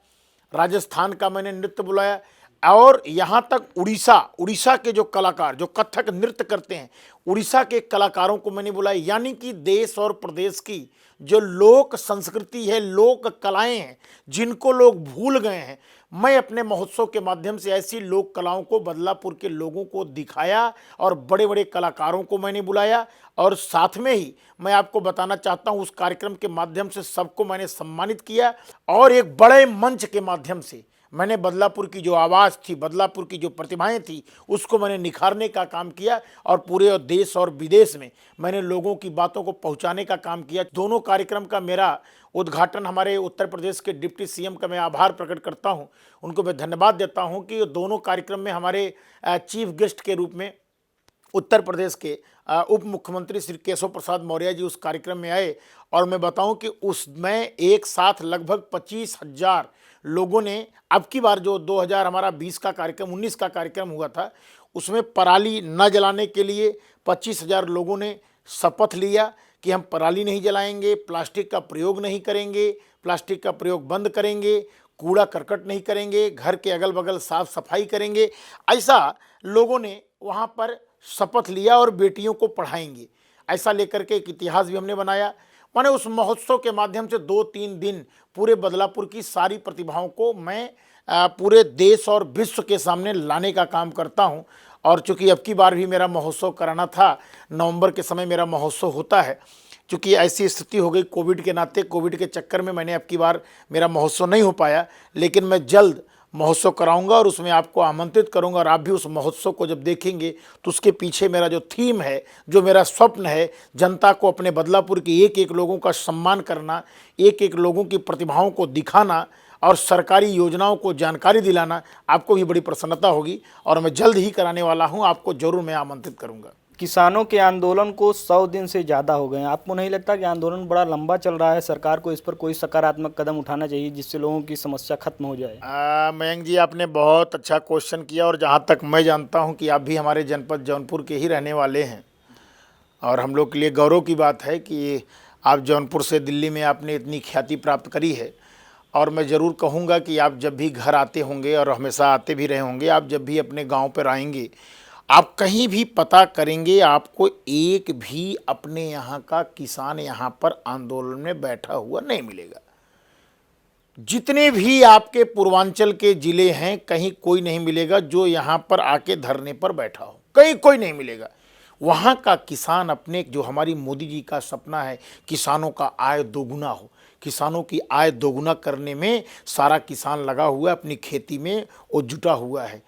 राजस्थान का मैंने नृत्य बुलाया। और यहाँ तक उड़ीसा के जो कलाकार जो कथक नृत्य करते हैं, उड़ीसा के कलाकारों को मैंने बुलाया। यानी कि देश और प्रदेश की जो लोक संस्कृति है, लोक कलाएं हैं, जिनको लोग भूल गए हैं, मैं अपने महोत्सव के माध्यम से ऐसी लोक कलाओं को बदलापुर के लोगों को दिखाया और बड़े बड़े कलाकारों को मैंने बुलाया। और साथ में ही मैं आपको बताना चाहता हूँ, उस कार्यक्रम के माध्यम से सबको मैंने सम्मानित किया और एक बड़े मंच के माध्यम से मैंने बदलापुर की जो आवाज़ थी, बदलापुर की जो प्रतिभाएं थी, उसको मैंने निखारने का काम किया और पूरे देश और विदेश में मैंने लोगों की बातों को पहुंचाने का काम किया। दोनों कार्यक्रम का मेरा उद्घाटन हमारे उत्तर प्रदेश के डिप्टी सीएम का मैं आभार प्रकट करता हूं, उनको मैं धन्यवाद देता हूं कि दोनों कार्यक्रम में हमारे चीफ गेस्ट के रूप में उत्तर प्रदेश के उप मुख्यमंत्री श्री केशव प्रसाद मौर्य जी उस कार्यक्रम में आए। और मैं बताऊं कि उसमें एक साथ लगभग 25,000 लोगों ने, अब की बार जो 2000 हमारा 20 का कार्यक्रम 19 का कार्यक्रम हुआ था, उसमें पराली न जलाने के लिए 25,000 लोगों ने शपथ लिया कि हम पराली नहीं जलाएंगे, प्लास्टिक का प्रयोग नहीं करेंगे, प्लास्टिक का प्रयोग बंद करेंगे, कूड़ा करकट नहीं करेंगे, घर के अगल बगल साफ सफाई करेंगे, ऐसा लोगों ने वहाँ पर शपथ लिया और बेटियों को पढ़ाएंगे। ऐसा लेकर के एक इतिहास भी हमने बनाया। माने उस महोत्सव के माध्यम से 2-3 दिन पूरे बदलापुर की सारी प्रतिभाओं को मैं पूरे देश और विश्व के सामने लाने का काम करता हूं। और चूंकि अब की बार भी मेरा महोत्सव कराना था, नवंबर के समय मेरा महोत्सव होता है, चूँकि ऐसी स्थिति हो गई कोविड के नाते, कोविड के चक्कर में मैंने अब की बार मेरा महोत्सव नहीं हो पाया, लेकिन मैं जल्द महोत्सव कराऊंगा और उसमें आपको आमंत्रित करूंगा। और आप भी उस महोत्सव को जब देखेंगे तो उसके पीछे मेरा जो थीम है, जो मेरा स्वप्न है, जनता को अपने बदलापुर के एक एक लोगों का सम्मान करना, एक एक लोगों की प्रतिभाओं को दिखाना और सरकारी योजनाओं को जानकारी दिलाना, आपको भी बड़ी प्रसन्नता होगी और मैं जल्द ही कराने वाला हूँ। आपको जरूर मैं आमंत्रित करूँगा। किसानों के आंदोलन को 100 दिन से ज़्यादा हो गए हैं। आपको नहीं लगता कि आंदोलन बड़ा लंबा चल रहा है? सरकार को इस पर कोई सकारात्मक कदम उठाना चाहिए जिससे लोगों की समस्या खत्म हो जाए। मयंक जी, आपने बहुत अच्छा क्वेश्चन किया और जहाँ तक मैं जानता हूँ कि आप भी हमारे जनपद जौनपुर के ही रहने वाले हैं और हम लोग के लिए गौरव की बात है कि आप जौनपुर से दिल्ली में आपने इतनी ख्याति प्राप्त करी है। और मैं ज़रूर कहूँगा कि आप जब भी घर आते होंगे और हमेशा आते भी रहे होंगे, आप जब भी अपने गाँव पर आएंगे, आप कहीं भी पता करेंगे, आपको एक भी अपने यहाँ का किसान यहाँ पर आंदोलन में बैठा हुआ नहीं मिलेगा। जितने भी आपके पूर्वांचल के ज़िले हैं, कहीं कोई नहीं मिलेगा जो यहाँ पर आके धरने पर बैठा हो, कहीं कोई नहीं मिलेगा। वहाँ का किसान अपने, जो हमारी मोदी जी का सपना है, किसानों का आय दोगुना हो, किसानों की आय दोगुना करने में सारा किसान लगा हुआ है, अपनी खेती में वो जुटा हुआ है।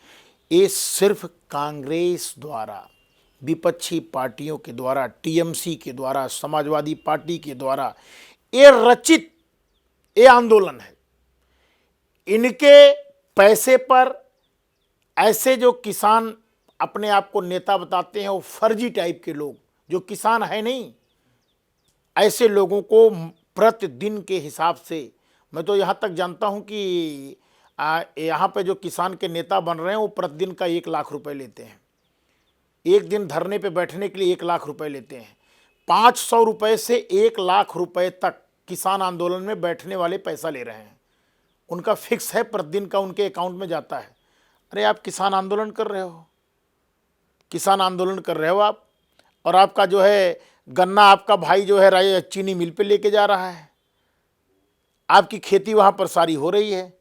ये सिर्फ कांग्रेस द्वारा, विपक्षी पार्टियों के द्वारा, टीएमसी के द्वारा, समाजवादी पार्टी के द्वारा ये रचित ये आंदोलन है। इनके पैसे पर ऐसे जो किसान अपने आप को नेता बताते हैं, वो फर्जी टाइप के लोग जो किसान है नहीं, ऐसे लोगों को प्रतिदिन के हिसाब से, मैं तो यहाँ तक जानता हूँ कि यहाँ पे जो किसान के नेता बन रहे हैं वो प्रतिदिन का 1 लाख रुपए लेते हैं। एक दिन धरने पे बैठने के लिए 1 लाख रुपए लेते हैं। 500 रुपए से 1 लाख रुपए तक किसान आंदोलन में बैठने वाले पैसा ले रहे हैं। उनका फिक्स है, प्रतिदिन का उनके अकाउंट में जाता है। अरे आप किसान आंदोलन कर रहे हो, किसान आंदोलन कर रहे हो आप, और आपका जो है गन्ना आपका भाई जो है चीनी मिल पे लेके जा रहा है, आपकी खेती वहाँ पर सारी हो रही है।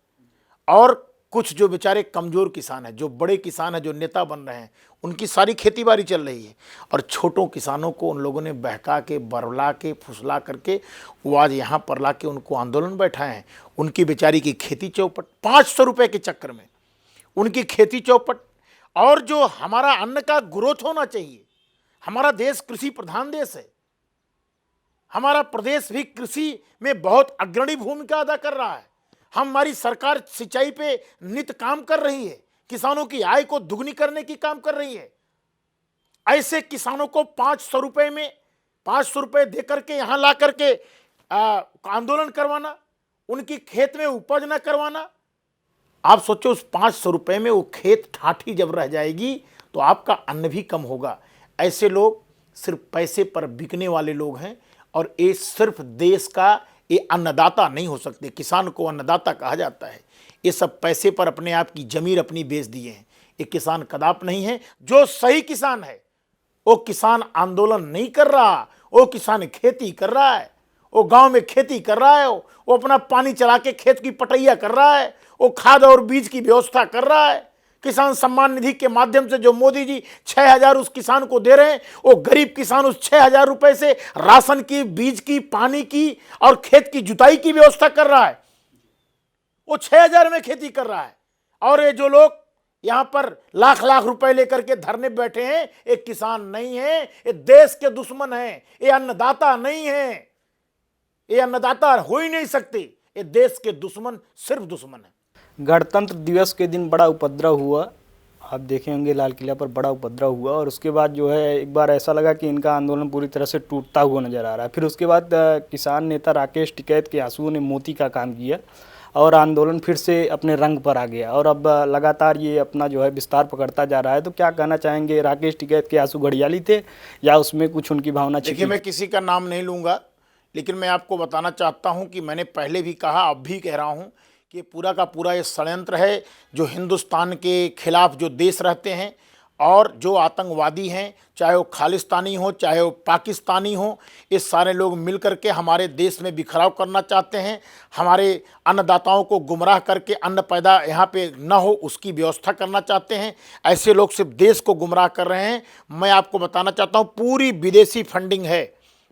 और कुछ जो बेचारे कमज़ोर किसान हैं, जो बड़े किसान हैं, जो नेता बन रहे हैं, उनकी सारी खेती बाड़ी चल रही है। और छोटों किसानों को उन लोगों ने बहका के, बरला के, फुसला करके वो आज यहाँ पर ला के उनको आंदोलन बैठाए हैं। उनकी बेचारी की खेती चौपट, 500 रुपये के चक्कर में उनकी खेती चौपट। और जो हमारा अन्न का ग्रोथ होना चाहिए, हमारा देश कृषि प्रधान देश है, हमारा प्रदेश भी कृषि में बहुत अग्रणी भूमिका अदा कर रहा है। हमारी सरकार सिंचाई पे नित काम कर रही है, किसानों की आय को दुगनी करने की काम कर रही है। ऐसे किसानों को 500 रुपये में 500 रुपये दे करके यहाँ ला करके आंदोलन करवाना, उनकी खेत में उपज न करवाना। आप सोचो उस 500 रुपये में वो खेत ठाठी जब रह जाएगी तो आपका अन्न भी कम होगा। ऐसे लोग सिर्फ पैसे पर बिकने वाले लोग हैं और ये सिर्फ देश का ये अन्नदाता नहीं हो सकते। किसान को अन्नदाता कहा जाता है। ये सब पैसे पर अपने आप की जमीर अपनी बेच दिए हैं। ये किसान कदाप नहीं है। जो सही किसान है वो किसान आंदोलन नहीं कर रहा, वो किसान खेती कर रहा है, वो गांव में खेती कर रहा है, वो अपना पानी चला के खेत की पटैया कर रहा है, वो खाद और बीज की व्यवस्था कर रहा है। किसान सम्मान निधि के माध्यम से जो मोदी जी 6,000 उस किसान को दे रहे हैं, वो गरीब किसान उस 6,000 रुपए से राशन की, बीज की, पानी की और खेत की जुताई की व्यवस्था कर रहा है। वो 6,000 में खेती कर रहा है। और ये जो लोग यहां पर लाख लाख रुपए लेकर के धरने बैठे हैं, ये किसान नहीं है, ये देश के दुश्मन है, ये अन्नदाता नहीं है, ये अन्नदाता हो ही नहीं सकते। ये देश के दुश्मन सिर्फ दुश्मन है। गणतंत्र दिवस के दिन बड़ा उपद्रव हुआ, आप देखे होंगे लाल किला पर बड़ा उपद्रव हुआ। और उसके बाद जो है एक बार ऐसा लगा कि इनका आंदोलन पूरी तरह से टूटता हुआ नजर आ रहा है। फिर उसके बाद किसान नेता राकेश टिकैत के आंसुओं ने मोती का काम किया और आंदोलन फिर से अपने रंग पर आ गया और अब लगातार ये अपना जो है विस्तार पकड़ता जा रहा है। तो क्या कहना चाहेंगे, राकेश टिकैत के आंसू घड़ियाली थे या उसमें कुछ उनकी भावना छिपी? देखिए, मैं किसी का नाम नहीं लूँगा, लेकिन मैं आपको बताना चाहता हूँ कि मैंने पहले भी कहा, अब भी कह रहा हूँ कि पूरा का पूरा ये षड्यंत्र है जो हिंदुस्तान के खिलाफ जो देश रहते हैं और जो आतंकवादी हैं, चाहे वो खालिस्तानी हो चाहे वो पाकिस्तानी हो, ये सारे लोग मिल करके हमारे देश में बिखराव करना चाहते हैं। हमारे अन्नदाताओं को गुमराह करके अन्न पैदा यहाँ पे न हो उसकी व्यवस्था करना चाहते हैं। ऐसे लोग सिर्फ देश को गुमराह कर रहे हैं। मैं आपको बताना चाहता हूँ पूरी विदेशी फंडिंग है,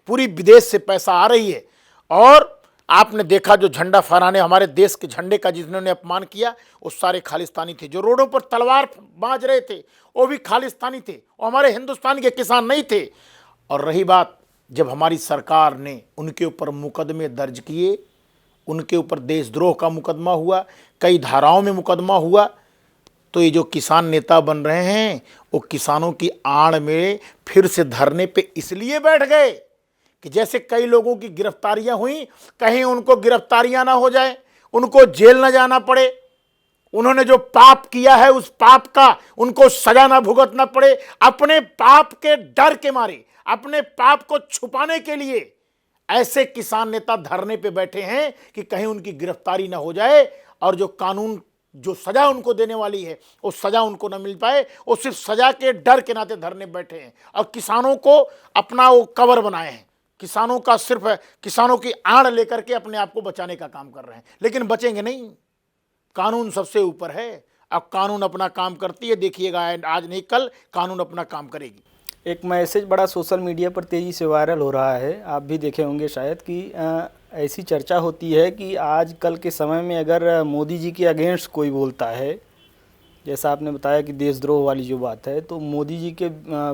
पूरी विदेश से पैसा आ रही है। और आपने देखा जो झंडा फहराने हमारे देश के झंडे का जिन्होंने अपमान किया वो सारे खालिस्तानी थे। जो रोडों पर तलवार बांध रहे थे वो भी खालिस्तानी थे, वो हमारे हिंदुस्तान के किसान नहीं थे। और रही बात, जब हमारी सरकार ने उनके ऊपर मुकदमे दर्ज किए, उनके ऊपर देशद्रोह का मुकदमा हुआ, कई धाराओं में मुकदमा हुआ, तो ये जो किसान नेता बन रहे हैं वो किसानों की आड़ में फिर से धरने पे इसलिए बैठ गए कि जैसे कई लोगों की गिरफ्तारियां हुई, कहीं उनको गिरफ्तारियां ना हो जाए, उनको जेल ना जाना पड़े, उन्होंने जो पाप किया है उस पाप का उनको सजा ना भुगतना पड़े। अपने पाप के डर के मारे, अपने पाप को छुपाने के लिए ऐसे किसान नेता धरने पे बैठे हैं कि कहीं उनकी गिरफ्तारी ना हो जाए और जो कानून जो सजा उनको देने वाली है वो सजा उनको ना मिल पाए। वो सिर्फ सजा के डर के नाते धरने बैठे हैं और किसानों को अपना वो कवर बनाए हैं। किसानों का सिर्फ किसानों की आड़ लेकर के अपने आप को बचाने का काम कर रहे हैं, लेकिन बचेंगे नहीं। कानून सबसे ऊपर है। अब कानून अपना काम करती है, देखिएगा आज नहीं कल कानून अपना काम करेगी। एक मैसेज बड़ा सोशल मीडिया पर तेज़ी से वायरल हो रहा है, आप भी देखे होंगे शायद, कि ऐसी चर्चा होती है कि आज कल के समय में अगर मोदी जी के अगेंस्ट कोई बोलता है, जैसा आपने बताया कि देशद्रोह वाली जो बात है, तो मोदी जी के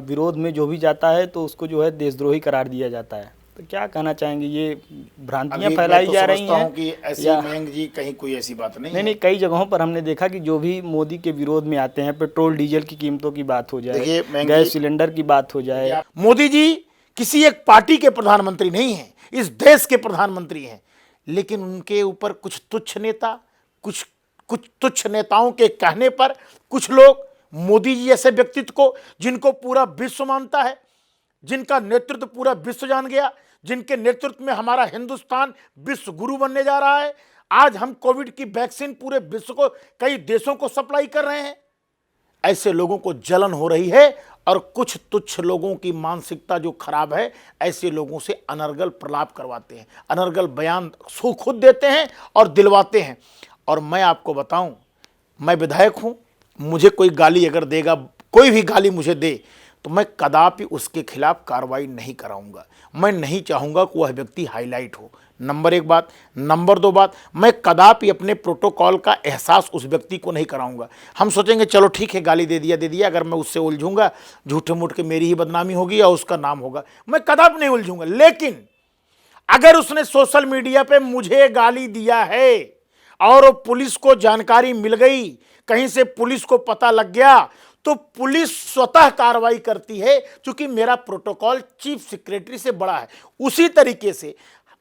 विरोध में जो भी जाता है तो उसको जो है देशद्रोही करार दिया जाता है। तो क्या कहना चाहेंगे, ये भ्रांतियां फैलाई जा रही हैं कि ऐसी मयंक जी कहीं कोई ऐसी बात नहीं। कई जगहों पर हमने देखा कि जो भी मोदी के विरोध में आते हैं, पेट्रोल डीजल की कीमतों की बात हो जाए, गैस सिलेंडर की बात हो जाए, मोदी जी किसी एक पार्टी के प्रधानमंत्री नहीं हैं, इस देश के प्रधानमंत्री हैं। लेकिन उनके ऊपर कुछ तुच्छ नेता, कुछ तुच्छ नेताओं के कहने पर कुछ लोग मोदी जी जैसे व्यक्तित्व को, जिनको पूरा विश्व मानता है, जिनका नेतृत्व पूरा विश्व जान गया, जिनके नेतृत्व में हमारा हिंदुस्तान विश्व गुरु बनने जा रहा है, आज हम कोविड की वैक्सीन पूरे विश्व को, कई देशों को सप्लाई कर रहे हैं। ऐसे लोगों को जलन हो रही है और कुछ तुच्छ लोगों की मानसिकता जो खराब है, ऐसे लोगों से अनर्गल प्रलाप करवाते हैं, अनर्गल बयान खुद देते हैं और दिलवाते हैं। और मैं आपको बताऊं, मैं विधायक हूं, मुझे कोई गाली अगर देगा, कोई भी गाली मुझे दे, तो मैं कदापि उसके खिलाफ कार्रवाई नहीं कराऊंगा। मैं नहीं चाहूंगा कि वह व्यक्ति हाईलाइट हो, नंबर एक बात। नंबर दो बात, मैं कदापि अपने प्रोटोकॉल का एहसास उस व्यक्ति को नहीं कराऊंगा। हम सोचेंगे चलो ठीक है, गाली दे दिया, अगर मैं उससे उलझूंगा झूठे मूठ के मेरी ही बदनामी होगी या उसका नाम होगा, मैं कदापि नहीं उलझूंगा। लेकिन अगर उसने सोशल मीडिया पे मुझे गाली दिया है और वो पुलिस को जानकारी मिल गई, कहीं से पुलिस को पता लग गया, तो पुलिस स्वतः कार्रवाई करती है, क्योंकि मेरा प्रोटोकॉल चीफ सेक्रेटरी से बड़ा है। उसी तरीके से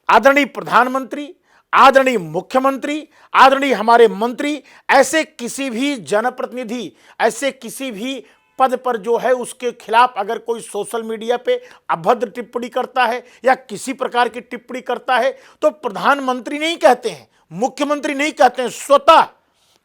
आदरणीय प्रधानमंत्री, आदरणीय मुख्यमंत्री, आदरणीय हमारे मंत्री, ऐसे किसी भी जनप्रतिनिधि, ऐसे किसी भी पद पर जो है उसके खिलाफ अगर कोई सोशल मीडिया पे अभद्र टिप्पणी करता है या किसी प्रकार की टिप्पणी करता है, तो प्रधानमंत्री नहीं कहते हैं, मुख्यमंत्री नहीं कहते हैं,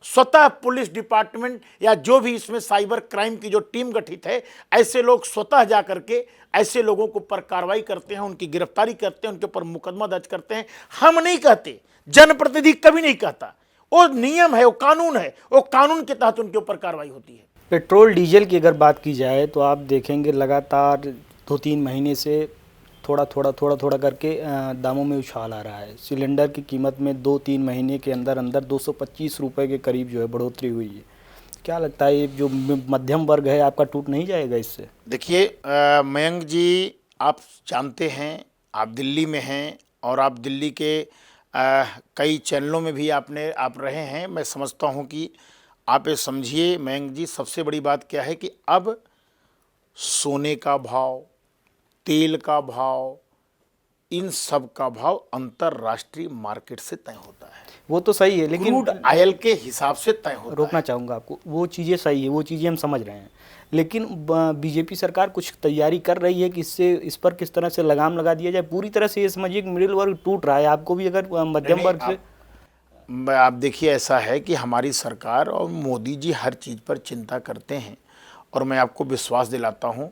स्वतः पुलिस डिपार्टमेंट या जो भी इसमें साइबर क्राइम की जो टीम गठित है, ऐसे लोग स्वतः जा करके ऐसे लोगों के ऊपर कार्रवाई करते हैं, उनकी गिरफ्तारी करते हैं, उनके ऊपर मुकदमा दर्ज करते हैं। हम नहीं कहते, जनप्रतिनिधि कभी नहीं कहता, वो नियम है, वो कानून है, वो कानून के तहत उनके ऊपर कार्रवाई होती है। पेट्रोल डीजल की अगर बात की जाए तो आप देखेंगे लगातार 2-3 महीने से थोड़ा करके दामों में उछाल आ रहा है। सिलेंडर की कीमत में 2-3 महीने के अंदर 225 रुपये के करीब जो है बढ़ोतरी हुई है। क्या लगता है ये जो मध्यम वर्ग है आपका टूट नहीं जाएगा इससे? देखिए मयंक जी, आप जानते हैं, आप दिल्ली में हैं और आप दिल्ली के कई चैनलों में भी आप रहे हैं। मैं समझता हूं कि आप ये समझिए मयंक जी, सबसे बड़ी बात क्या है कि अब सोने का भाव, तेल का भाव, इन सब का भाव अंतरराष्ट्रीय मार्केट से तय होता है। वो तो सही है, लेकिन क्रूड ऑयल के हिसाब से तय होता है। रोकना चाहूँगा आपको, वो चीज़ें सही है, वो चीज़ें हम समझ रहे हैं, लेकिन बीजेपी सरकार कुछ तैयारी कर रही है कि इस पर किस तरह से लगाम लगा दिया जाए। पूरी तरह से ये समझिए कि मिडिल वर्ग टूट रहा है। आपको भी अगर मध्यम वर्ग से आप देखिए, ऐसा है कि हमारी सरकार और मोदी जी हर चीज़ पर चिंता करते हैं, और मैं आपको विश्वास दिलाता हूं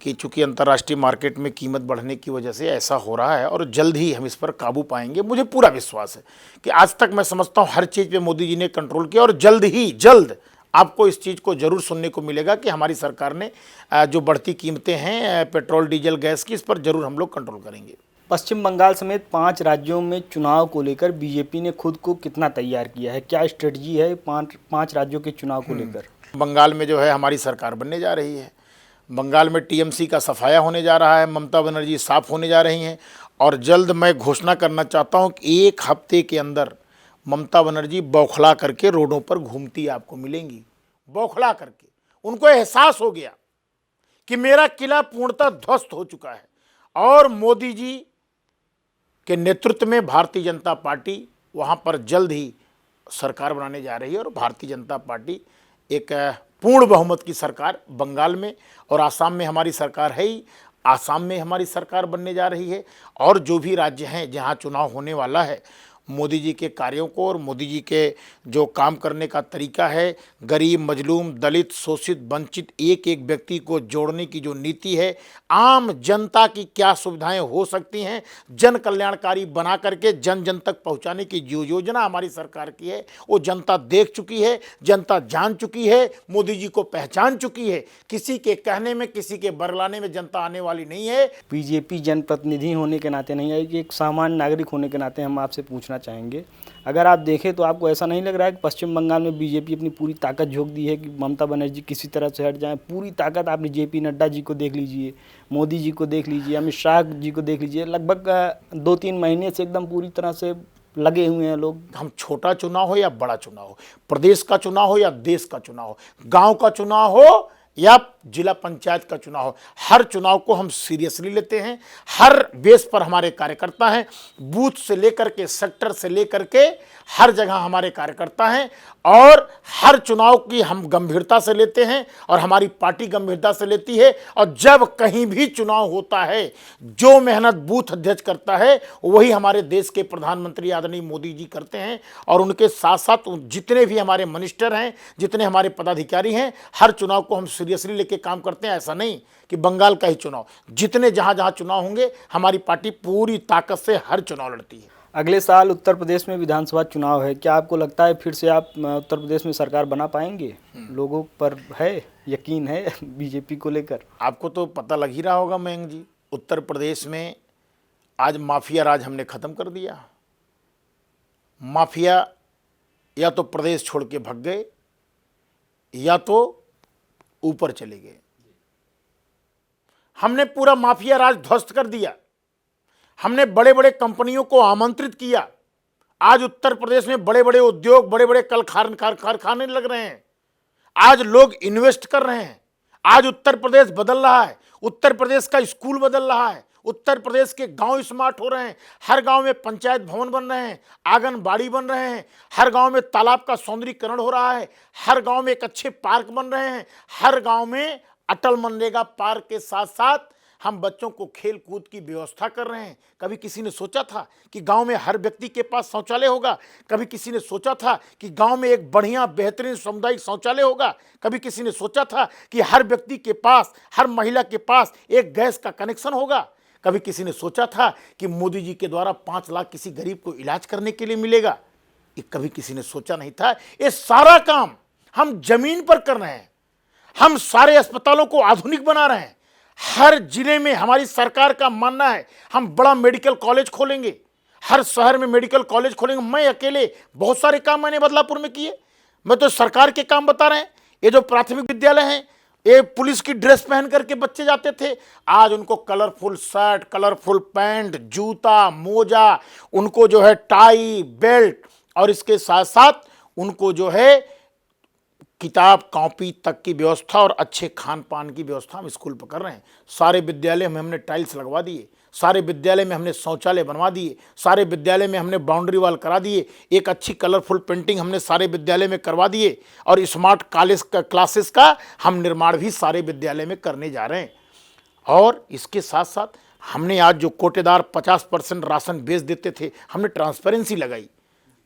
कि चूंकि अंतर्राष्ट्रीय मार्केट में कीमत बढ़ने की वजह से ऐसा हो रहा है, और जल्द ही हम इस पर काबू पाएंगे। मुझे पूरा विश्वास है कि आज तक मैं समझता हूं हर चीज़ पे मोदी जी ने कंट्रोल किया, और जल्द आपको इस चीज़ को ज़रूर सुनने को मिलेगा कि हमारी सरकार ने जो बढ़ती कीमतें हैं पेट्रोल, डीजल, गैस की, इस पर ज़रूर हम लोग कंट्रोल करेंगे। पश्चिम बंगाल समेत 5 राज्यों में चुनाव को लेकर बीजेपी ने खुद को कितना तैयार किया है? क्या स्ट्रेटजी है पांच राज्यों के चुनाव को लेकर? बंगाल में जो है हमारी सरकार बनने जा रही है। बंगाल में टीएमसी का सफाया होने जा रहा है, ममता बनर्जी साफ होने जा रही हैं, और जल्द मैं घोषणा करना चाहता हूं कि 1 हफ्ते के अंदर ममता बनर्जी बौखला करके रोडों पर घूमती आपको मिलेंगी। बौखला करके उनको एहसास हो गया कि मेरा किला पूर्णतः ध्वस्त हो चुका है, और मोदी जी के नेतृत्व में भारतीय जनता पार्टी वहां पर जल्द ही सरकार बनाने जा रही है। और भारतीय जनता पार्टी एक पूर्ण बहुमत की सरकार बंगाल में और आसाम में हमारी सरकार है ही, आसाम में हमारी सरकार बनने जा रही है। और जो भी राज्य हैं जहां चुनाव होने वाला है, मोदी जी के कार्यों को और मोदी जी के जो काम करने का तरीका है, गरीब, मजलूम, दलित, शोषित, वंचित एक एक व्यक्ति को जोड़ने की जो नीति है, आम जनता की क्या सुविधाएं हो सकती हैं, जन कल्याणकारी बना करके जन जन तक पहुंचाने की जो योजना हमारी सरकार की है, वो जनता देख चुकी है, जनता जान चुकी है, मोदी जी को पहचान चुकी है। किसी के कहने में, किसी के बरलाने में जनता आने वाली नहीं है। बीजेपी जनप्रतिनिधि होने के नाते नहीं है कि एक सामान्य नागरिक होने के नाते हम आपसे पूछना चाहेंगे, अगर आप देखें तो आपको ऐसा नहीं लग रहा है कि पश्चिम बंगाल में बीजेपी अपनी पूरी ताकत झोंक दी है कि ममता बनर्जी किसी तरह से हट जाएं? पूरी ताकत आपने जेपी नड्डा जी को देख लीजिए, मोदी जी को देख लीजिए, अमित शाह जी को देख लीजिए, लगभग 2-3 महीने से एकदम पूरी तरह से लगे हुए हैं लोग। हम छोटा चुनाव हो या बड़ा चुनाव हो, प्रदेश का चुनाव हो या देश का चुनाव हो, गांव का चुनाव हो या जिला पंचायत का चुनाव हो, हर चुनाव को हम सीरियसली लेते हैं। हर बेस पर हमारे कार्यकर्ता हैं, बूथ से लेकर के सेक्टर से लेकर के हर जगह हमारे कार्यकर्ता हैं, और हर चुनाव की हम गंभीरता से लेते हैं, और हमारी पार्टी गंभीरता से लेती है। और जब कहीं भी चुनाव होता है, जो मेहनत बूथ अध्यक्ष करता है वही हमारे देश के प्रधानमंत्री आदरणीय मोदी जी करते हैं, और उनके साथ साथ जितने भी हमारे मिनिस्टर हैं, जितने हमारे पदाधिकारी हैं, हर चुनाव को हम सीरियसली लेके काम करते हैं। ऐसा नहीं कि बंगाल का ही चुनाव, जितने जहां जहां चुनाव होंगे हमारी पार्टी पूरी ताकत से हर चुनाव लड़ती है। अगले साल उत्तर प्रदेश में विधानसभा चुनाव है, क्या आपको लगता है फिर से आप उत्तर प्रदेश में सरकार बना पाएंगे? लोगों पर है यकीन है बीजेपी को लेकर? आपको तो पता लग ही रहा होगा मयंक जी, उत्तर प्रदेश में आज माफिया राज हमने खत्म कर दिया। माफिया या तो प्रदेश छोड़ के भाग गए या तो ऊपर चले गए। हमने पूरा माफिया राज ध्वस्त कर दिया। हमने बड़े बड़े कंपनियों को आमंत्रित किया। आज उत्तर प्रदेश में बड़े बड़े उद्योग, बड़े बड़े कल कारखाने लग रहे हैं। आज लोग इन्वेस्ट कर रहे हैं। आज उत्तर प्रदेश बदल रहा है। उत्तर प्रदेश का स्कूल बदल रहा है। उत्तर प्रदेश के गांव स्मार्ट हो रहे हैं। हर गांव में पंचायत भवन बन रहे हैं, आंगनबाड़ी बन रहे हैं, हर गांव में तालाब का सौंदर्यीकरण हो रहा है, हर गांव में एक अच्छे पार्क बन रहे हैं, हर गांव में अटल मनरेगा पार्क के साथ साथ हम बच्चों को खेल कूद की व्यवस्था कर रहे हैं। कभी किसी ने सोचा था कि गांव में हर व्यक्ति के पास शौचालय होगा? कभी किसी ने सोचा था कि गांव में एक बढ़िया बेहतरीन सामुदायिक शौचालय होगा? कभी किसी ने सोचा था कि हर व्यक्ति के पास, हर महिला के पास एक गैस का कनेक्शन होगा? कभी किसी ने सोचा था कि मोदी जी के द्वारा 5 लाख किसी गरीब को इलाज करने के लिए मिलेगा? ये कभी किसी ने सोचा नहीं था। ये सारा काम हम जमीन पर कर रहे हैं। हम सारे अस्पतालों को आधुनिक बना रहे हैं। हर जिले में हमारी सरकार का मानना है हम बड़ा मेडिकल कॉलेज खोलेंगे, हर शहर में मेडिकल कॉलेज खोलेंगे। मैं अकेले बहुत सारे काम मैंने बदलापुर में किए। मैं तो सरकार के काम बता रहे हैं। ये जो प्राथमिक विद्यालय हैं, ये पुलिस की ड्रेस पहन करके बच्चे जाते थे, आज उनको कलरफुल शर्ट, कलरफुल पैंट, जूता, मोजा, उनको जो है टाई, बेल्ट, और इसके साथ साथ उनको जो है किताब कॉपी तक की व्यवस्था और अच्छे खान पान की व्यवस्था हम स्कूल पर कर रहे हैं। सारे विद्यालय में हमने टाइल्स लगवा दिए, सारे विद्यालय में हमने शौचालय बनवा दिए, सारे विद्यालय में हमने बाउंड्री वॉल करा दिए, एक अच्छी कलरफुल पेंटिंग हमने सारे विद्यालय में करवा दिए, और स्मार्ट क्लासेस का हम निर्माण भी सारे विद्यालय में करने जा रहे हैं। और इसके साथ साथ हमने आज जो कोटेदार 50% राशन बेच देते थे, हमने ट्रांसपेरेंसी लगाई।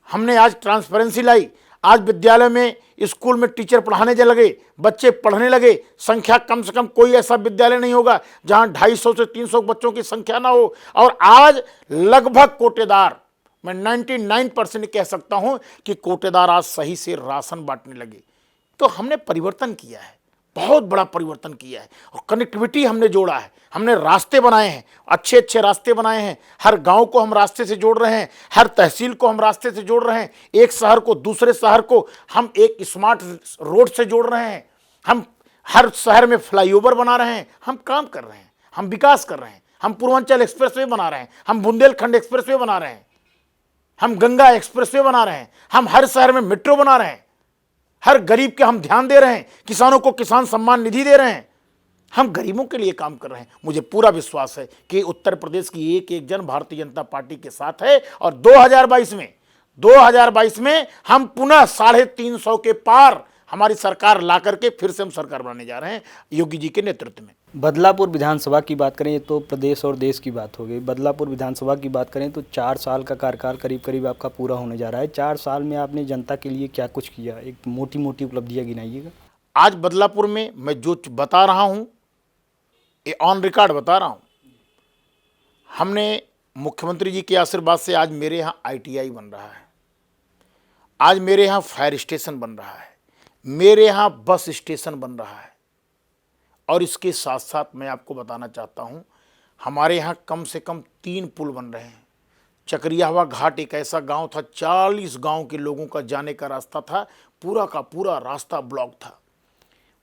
हमने आज ट्रांसपेरेंसी लाई। आज विद्यालय में, स्कूल में टीचर पढ़ाने लगे, बच्चे पढ़ने लगे। संख्या कम से कम कोई ऐसा विद्यालय नहीं होगा जहां 250 से 300 बच्चों की संख्या ना हो। और आज लगभग कोटेदार, मैं 99% कह सकता हूं कि कोटेदार आज सही से राशन बांटने लगे। तो हमने परिवर्तन किया है, बहुत बड़ा परिवर्तन किया है। और कनेक्टिविटी हमने जोड़ा है, हमने रास्ते बनाए हैं, अच्छे अच्छे रास्ते बनाए हैं। हर गांव को हम रास्ते से जोड़ रहे हैं, हर तहसील को हम रास्ते से जोड़ रहे हैं। एक शहर को दूसरे शहर को हम एक स्मार्ट रोड से जोड़ रहे हैं। हम हर शहर में फ्लाईओवर बना रहे हैं। हम काम कर रहे हैं, हम विकास कर रहे हैं। हम पूर्वांचल एक्सप्रेसवे बना रहे हैं, हम बुंदेलखंड एक्सप्रेसवे बना रहे हैं, हम गंगा एक्सप्रेसवे बना रहे हैं, हम हर शहर में मेट्रो बना रहे हैं, हर गरीब के हम ध्यान दे रहे हैं, किसानों को किसान सम्मान निधि दे रहे हैं। हम गरीबों के लिए काम कर रहे हैं। मुझे पूरा विश्वास है कि उत्तर प्रदेश की एक एक जन भारतीय जनता पार्टी के साथ है। और 2022 में हम पुनः 350 के पार हमारी सरकार ला करके फिर से हम सरकार बनाने जा रहे हैं योगी जी के नेतृत्व में। बदलापुर विधानसभा की बात करें, ये तो प्रदेश और देश की बात हो गई। बदलापुर विधानसभा की बात करें तो 4 साल का कार्यकाल करीब करीब आपका पूरा होने जा रहा है। 4 साल में आपने जनता के लिए क्या कुछ किया, एक मोटी मोटी उपलब्धियां गिनाइएगा। आज बदलापुर में मैं जो बता रहा हूं, ये ऑन रिकॉर्ड बता रहा हूं। हमने मुख्यमंत्री जी के आशीर्वाद से आज मेरे यहाँ ITI बन रहा है, आज मेरे यहाँ फायर स्टेशन बन रहा है, मेरे यहाँ बस स्टेशन बन रहा है। और इसके साथ साथ मैं आपको बताना चाहता हूँ, हमारे यहाँ कम से कम 3 पुल बन रहे हैं। चकरियावा घाट एक ऐसा गांव था, 40 गांव के लोगों का जाने का रास्ता था, पूरा का पूरा रास्ता ब्लॉक था।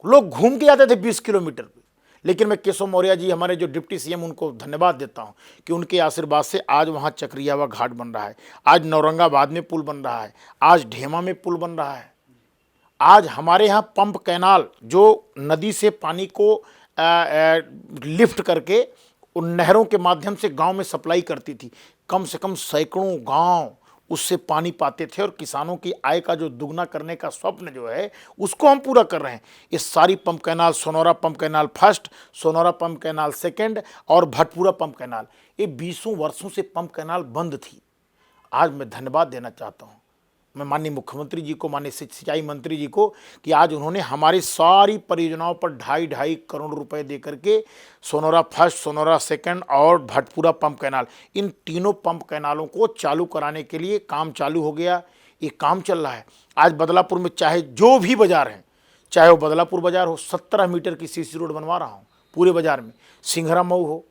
लोग घूम के आते थे 20 किलोमीटर पे। लेकिन मैं केशव मौर्य जी, हमारे जो डिप्टी CM, उनको धन्यवाद देता हूं कि उनके आशीर्वाद से आज वहां चकरियावा घाट बन रहा है, आज नौरंगाबाद में पुल बन रहा है, आज ढेमा में पुल बन रहा है। आज हमारे यहाँ पंप कैनाल जो नदी से पानी को लिफ्ट करके उन नहरों के माध्यम से गांव में सप्लाई करती थी, कम से कम सैकड़ों गांव उससे पानी पाते थे। और किसानों की आय का जो दुगना करने का स्वप्न जो है उसको हम पूरा कर रहे हैं। ये सारी pump canal, Sonaura pump canal first, Sonaura pump canal second और भटपूरा पंप कैनाल, ये 20 वर्षों से पंप कैनाल बंद थी। आज मैं धन्यवाद देना चाहता हूँ, मैं माननीय मुख्यमंत्री जी को, माननीय सिंचाई मंत्री जी को, कि आज उन्होंने हमारी सारी परियोजनाओं पर 2.5 करोड़ रुपए दे करके सोनौरा फर्स्ट, सोनौरा सेकंड और भटपूरा पंप कैनाल, इन तीनों पंप कैनालों को चालू कराने के लिए काम चालू हो गया। ये काम चल रहा है। आज बदलापुर में चाहे जो भी बाजार हैं, चाहे वो बदलापुर बाजार हो, 17 मीटर की CC रोड बनवा रहा हूँ पूरे बाजार में। सिंघरा मऊ हो,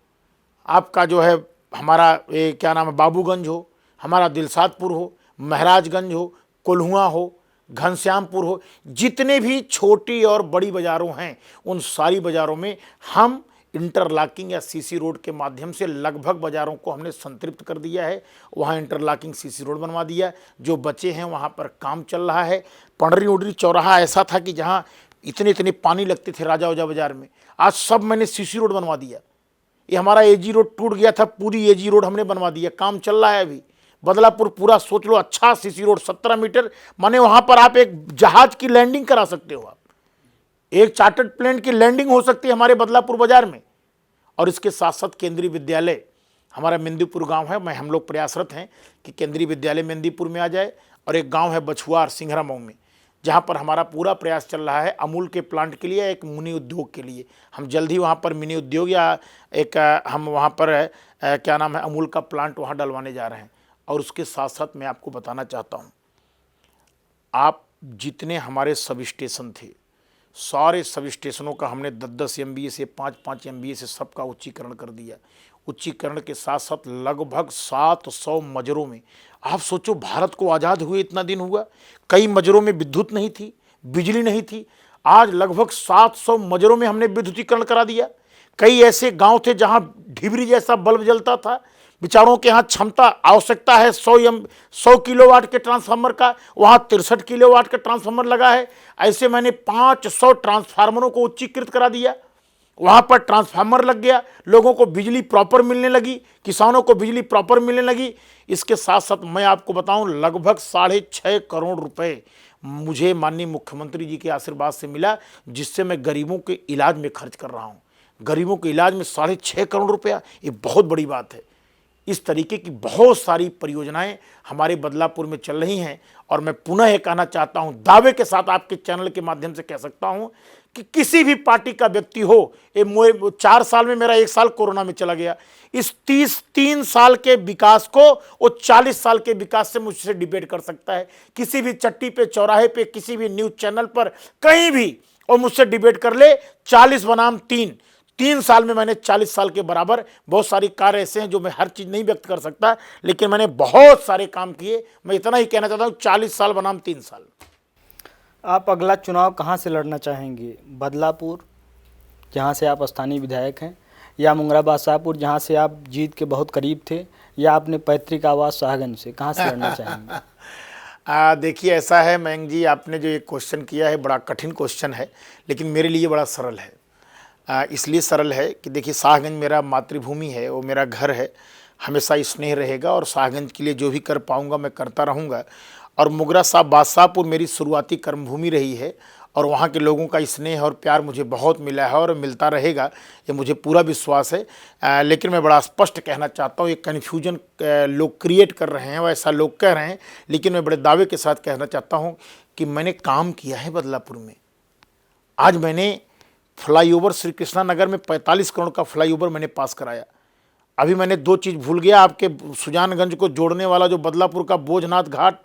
आपका जो है हमारा ये क्या नाम है बाबूगंज हो, हमारा दिलसादपुर हो, महाराजगंज हो, कोल्हुआ हो, घनश्यामपुर हो, जितने भी छोटी और बड़ी बाज़ारों हैं उन सारी बाज़ारों में हम इंटरलॉकिंग या CC रोड के माध्यम से लगभग बाज़ारों को हमने संतृप्त कर दिया है। वहाँ इंटरलॉकिंग CC रोड बनवा दिया, जो बचे हैं वहाँ पर काम चल रहा है। पंडरी उडरी चौराहा ऐसा था कि जहाँ इतने पानी लगते थे राजा ओजा बाज़ार में, आज सब मैंने CC रोड बनवा दिया। ये हमारा AG रोड टूट गया था, पूरी AG रोड हमने बनवा दिया, काम चल रहा है अभी। बदलापुर पूरा सोच लो, अच्छा CC रोड 17 मीटर, माने वहां पर आप एक जहाज की लैंडिंग करा सकते हो, आप एक चार्टर्ड प्लेन की लैंडिंग हो सकती है हमारे बदलापुर बाजार में। और इसके साथ साथ केंद्रीय विद्यालय हमारा मेंदीपुर गांव है, हम लोग प्रयासरत हैं कि केंद्रीय विद्यालय मेंदीपुर में आ जाए। और एक गांव है बछुआर सिंघरा मऊ में, जहां पर हमारा पूरा प्रयास चल रहा है अमूल के प्लांट के लिए, एक मिनी उद्योग के लिए। हम जल्द ही वहाँ पर मिनी उद्योग या एक हम वहाँ पर क्या नाम है अमूल का प्लांट वहाँ डलवाने जा रहे हैं। और उसके साथ साथ मैं आपको बताना चाहता हूँ, आप जितने हमारे सब स्टेशन थे, सारे सब स्टेशनों का हमने 10-10 MVA से 5-5 MVA से सबका उच्चीकरण कर दिया। उच्चीकरण के साथ साथ लगभग 700 मजरों में, आप सोचो भारत को आज़ाद हुए इतना दिन हुआ, कई मजरों में विद्युत नहीं थी, बिजली नहीं थी। आज लगभग 700 मजरों में हमने विद्युतीकरण करा दिया। कई ऐसे गांव थे जहां ढिबरी जैसा बल्ब जलता था, बेचारों के यहाँ क्षमता आवश्यकता है 100 किलोवाट के ट्रांसफार्मर का, वहाँ 63 किलोवाट का ट्रांसफार्मर लगा है। ऐसे मैंने 500 ट्रांसफार्मरों को उच्चीकृत करा दिया, वहाँ पर ट्रांसफार्मर लग गया, लोगों को बिजली प्रॉपर मिलने लगी, किसानों को बिजली प्रॉपर मिलने लगी। इसके साथ साथ मैं आपको बताऊं, लगभग 6.5 करोड़ रुपए मुझे माननीय मुख्यमंत्री जी के आशीर्वाद से मिला, जिससे मैं गरीबों के इलाज में खर्च कर रहा हूँ। गरीबों के इलाज में 6.5 करोड़ रुपया, ये बहुत बड़ी बात है। इस तरीके की बहुत सारी परियोजनाएं हमारे बदलापुर में चल रही हैं। और मैं पुनः ये कहना चाहता हूं, दावे के साथ आपके चैनल के माध्यम से कह सकता हूं कि किसी भी पार्टी का व्यक्ति हो, 4 साल में मेरा 1 साल कोरोना में चला गया, इस 3 साल के विकास को वो 40 साल के विकास से मुझसे डिबेट कर सकता है। किसी भी चट्टी पे, चौराहे पे, किसी भी न्यूज चैनल पर, कहीं भी और मुझसे डिबेट कर ले। 40 बनाम 3 साल में मैंने 40 साल के बराबर बहुत सारी कार्य ऐसे हैं जो मैं हर चीज़ नहीं व्यक्त कर सकता, लेकिन मैंने बहुत सारे काम किए। मैं इतना ही कहना चाहता हूँ, 40 साल बनाम 3 साल। आप अगला चुनाव कहाँ से लड़ना चाहेंगे? बदलापुर, जहाँ से आप स्थानीय विधायक हैं, या मुंगरा बादशाहपुर, जहाँ से आप जीत के बहुत करीब थे, या अपने पैतृक आवास शाहगंज से, कहाँ से लड़ना चाहेंगे? देखिए, ऐसा है मयंक जी, आपने जो ये क्वेश्चन किया है बड़ा कठिन क्वेश्चन है, लेकिन मेरे लिए बड़ा सरल है। इसलिए सरल है कि देखिए, शाहगंज मेरा मातृभूमि है, वो मेरा घर है, हमेशा स्नेह रहेगा और शाहगंज के लिए जो भी कर पाऊंगा मैं करता रहूंगा। और मुगरा साहब बादशाहपुर मेरी शुरुआती कर्मभूमि रही है और वहाँ के लोगों का स्नेह और प्यार मुझे बहुत मिला है और मिलता रहेगा, ये मुझे पूरा विश्वास है। लेकिन मैं बड़ा स्पष्ट कहना चाहता हूँ, ये कन्फ्यूजन लोग क्रिएट कर रहे हैं, वैसा लोग कह रहे हैं, लेकिन मैं बड़े दावे के साथ कहना चाहता हूँ कि मैंने काम किया है बदलापुर में। आज मैंने फ्लाईओवर श्री कृष्णा नगर में 45 करोड़ का फ्लाईओवर मैंने पास कराया। अभी मैंने 2 चीज़ भूल गया, आपके सुजानगंज को जोड़ने वाला जो बदलापुर का बोझनाथ घाट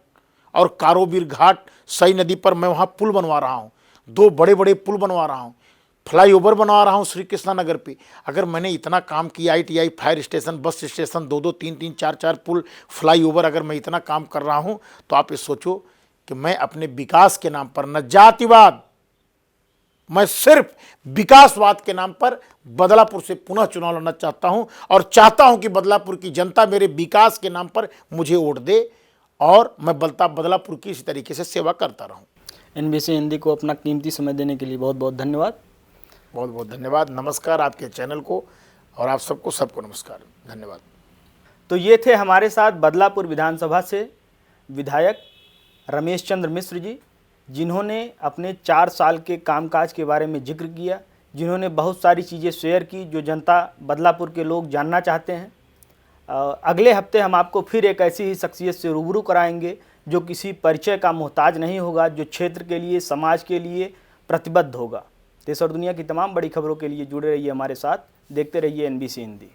और कारोबीर घाट, सई नदी पर मैं वहाँ पुल बनवा रहा हूँ, 2 बड़े बड़े पुल बनवा रहा हूँ, फ्लाईओवर बनवा रहा हूँ श्री कृष्णा नगर पे। अगर मैंने इतना काम किया, ITI fire station, bus station, 2-2, 3-3, 4-4 पुल, फ्लाईओवर, अगर मैं इतना काम कर रहा हूँ तो आप ये सोचो कि मैं अपने विकास के नाम पर, न जातिवाद, मैं सिर्फ विकासवाद के नाम पर बदलापुर से पुनः चुनाव लड़ना चाहता हूं और चाहता हूं कि बदलापुर की जनता मेरे विकास के नाम पर मुझे वोट दे और मैं बदलापुर की इसी तरीके से सेवा करता रहूं। NBC हिंदी को अपना कीमती समय देने के लिए बहुत बहुत धन्यवाद। बहुत बहुत धन्यवाद। नमस्कार आपके चैनल को और आप सबको नमस्कार, धन्यवाद। तो ये थे हमारे साथ बदलापुर विधानसभा से विधायक रमेश चंद्र मिश्र जी, जिन्होंने अपने 4 साल के कामकाज के बारे में जिक्र किया, जिन्होंने बहुत सारी चीज़ें शेयर की जो जनता बदलापुर के लोग जानना चाहते हैं। अगले हफ्ते हम आपको फिर एक ऐसी ही शख्सियत से रूबरू कराएंगे जो किसी परिचय का मोहताज नहीं होगा, जो क्षेत्र के लिए, समाज के लिए प्रतिबद्ध होगा। देश और दुनिया की तमाम बड़ी खबरों के लिए जुड़े रहिए हमारे साथ, देखते रहिए NBC हिंदी।